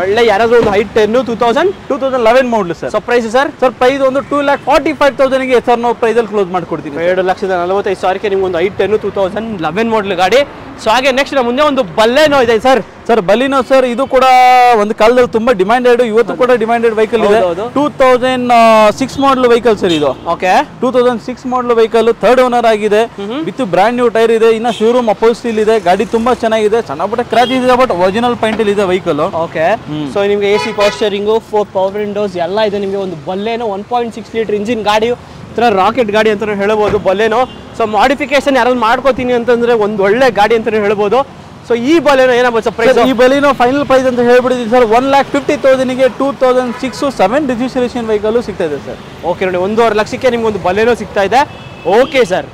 ಒಳ್ಳೆ ಯಾರಾದ್ರೂ ಒಂದು i10 2011 ಮಾಡಲ್ ಸರ್ ಪ್ರೈಸ್ ಸರ್ ಪ್ರೈಸ್ ಒಂದು 2,45,000 ಗೆ ಸರ್ ನಾವು ಪ್ರೈಸ್ ಅಲ್ಲಿ ಕ್ಲೋಸ್ ಮಾಡ್ಕೊಡ್ತೀವಿ 2,45,000 ನಿಮ್ಗೆ ಒಂದು i10 2011 ಮಾಡಲ್ ಗಾಡಿ ಸೊ ಹಾಗೆ ನೆಕ್ಸ್ಟ್ ನಮ್ಮ ಮುಂದೆ ಒಂದು ಬಲೆನೋ ಇದೆ ಸರ್ ಬಲಿನೋ ಸರ್ ಇದು ಕೂಡ ಒಂದು ಕಾಲದಲ್ಲಿ ತುಂಬಾ ಡಿಮ್ಯಾಂಡೆಡ್ ಇವತ್ತು ಕೂಡ ಡಿಮ್ಯಾಂಡೆಡ್ ವೆಹಿಕಲ್ ಇದೆ 2006 ಮಾಡಲ್ ವೆಹಿಕಲ್ ಸರ್ ಇದು ಓಕೆ 2006 ಮಾಡಲ್ ವೆಹಿಕಲ್ ಥರ್ಡ್ ಓನರ್ ಆಗಿದೆ ವಿತ್ ಬ್ರ್ಯಾಂಡ್ ನ್ಯೂ ಟೈರ್ ಇದೆ ಇನ್ನ ಶೋರೂಮ್ ಅಪೋಲ್ಸ್ಟ್ರಿ ಇದೆ ಗಾಡಿ ತುಂಬಾ ಚೆನ್ನಾಗಿದೆ ಸಣ್ಣ ಪುಟ್ಟ ಕ್ರಾಚ್ ಇದೆ ಬಟ್ ಒರಿಜಿನಲ್ ಪಾಯಿಂಟ್ ಇದೆ ವೆಹಿಕಲ್ ಓಕೆ ಸೊ ನಿಮಗೆ AC power steering 4 power windows ಎಲ್ಲ ಇದೆ ನಿಮಗೆ ಒಂದು ಬಲೆನೋ 1.6 ಲೀಟರ್ ಇಂಜಿನ್ ಗಾಡಿ ರಾಕೆಟ್ ಗಾಡಿ ಅಂತ ಹೇಳ್ಬೋದು ಬಲೆನೋ ಸೊ ಮಾಡಿಫಿಕೇಶನ್ ಯಾರಾದ್ರು ಮಾಡ್ಕೋತೀನಿ ಅಂತಂದ್ರೆ ಒಂದು ಒಳ್ಳೆ ಗಾಡಿ ಅಂತ ಹೇಳ್ಬೋದು ಸೊ ಈ ಬಲೆನೋ ಏನಾಗುತ್ತೆ ಪ್ರೈಸ್ ಈ ಬಲೆನೋ ಫೈನಲ್ ಪ್ರೈಸ್ ಅಂತ ಹೇಳ್ಬಿಟ್ಟಿದ್ದೀನಿ ಸರ್ 1,50,000 ಗೆ 2006 7 ರಿಜಿಸ್ಟ್ರೇಷನ್ ವೆಹಿಕಲ್ ಸಿಗ್ತಾ ಇದೆ ಸರ್ ಓಕೆ ನೋಡಿ 1.5 ಲಕ್ಷಕ್ಕೆ ನಿಮ್ಗೆ ಒಂದು ಬಲೆನೋ ಸಿಗ್ತಾ ಇದೆ ಓಕೆ ಸರ್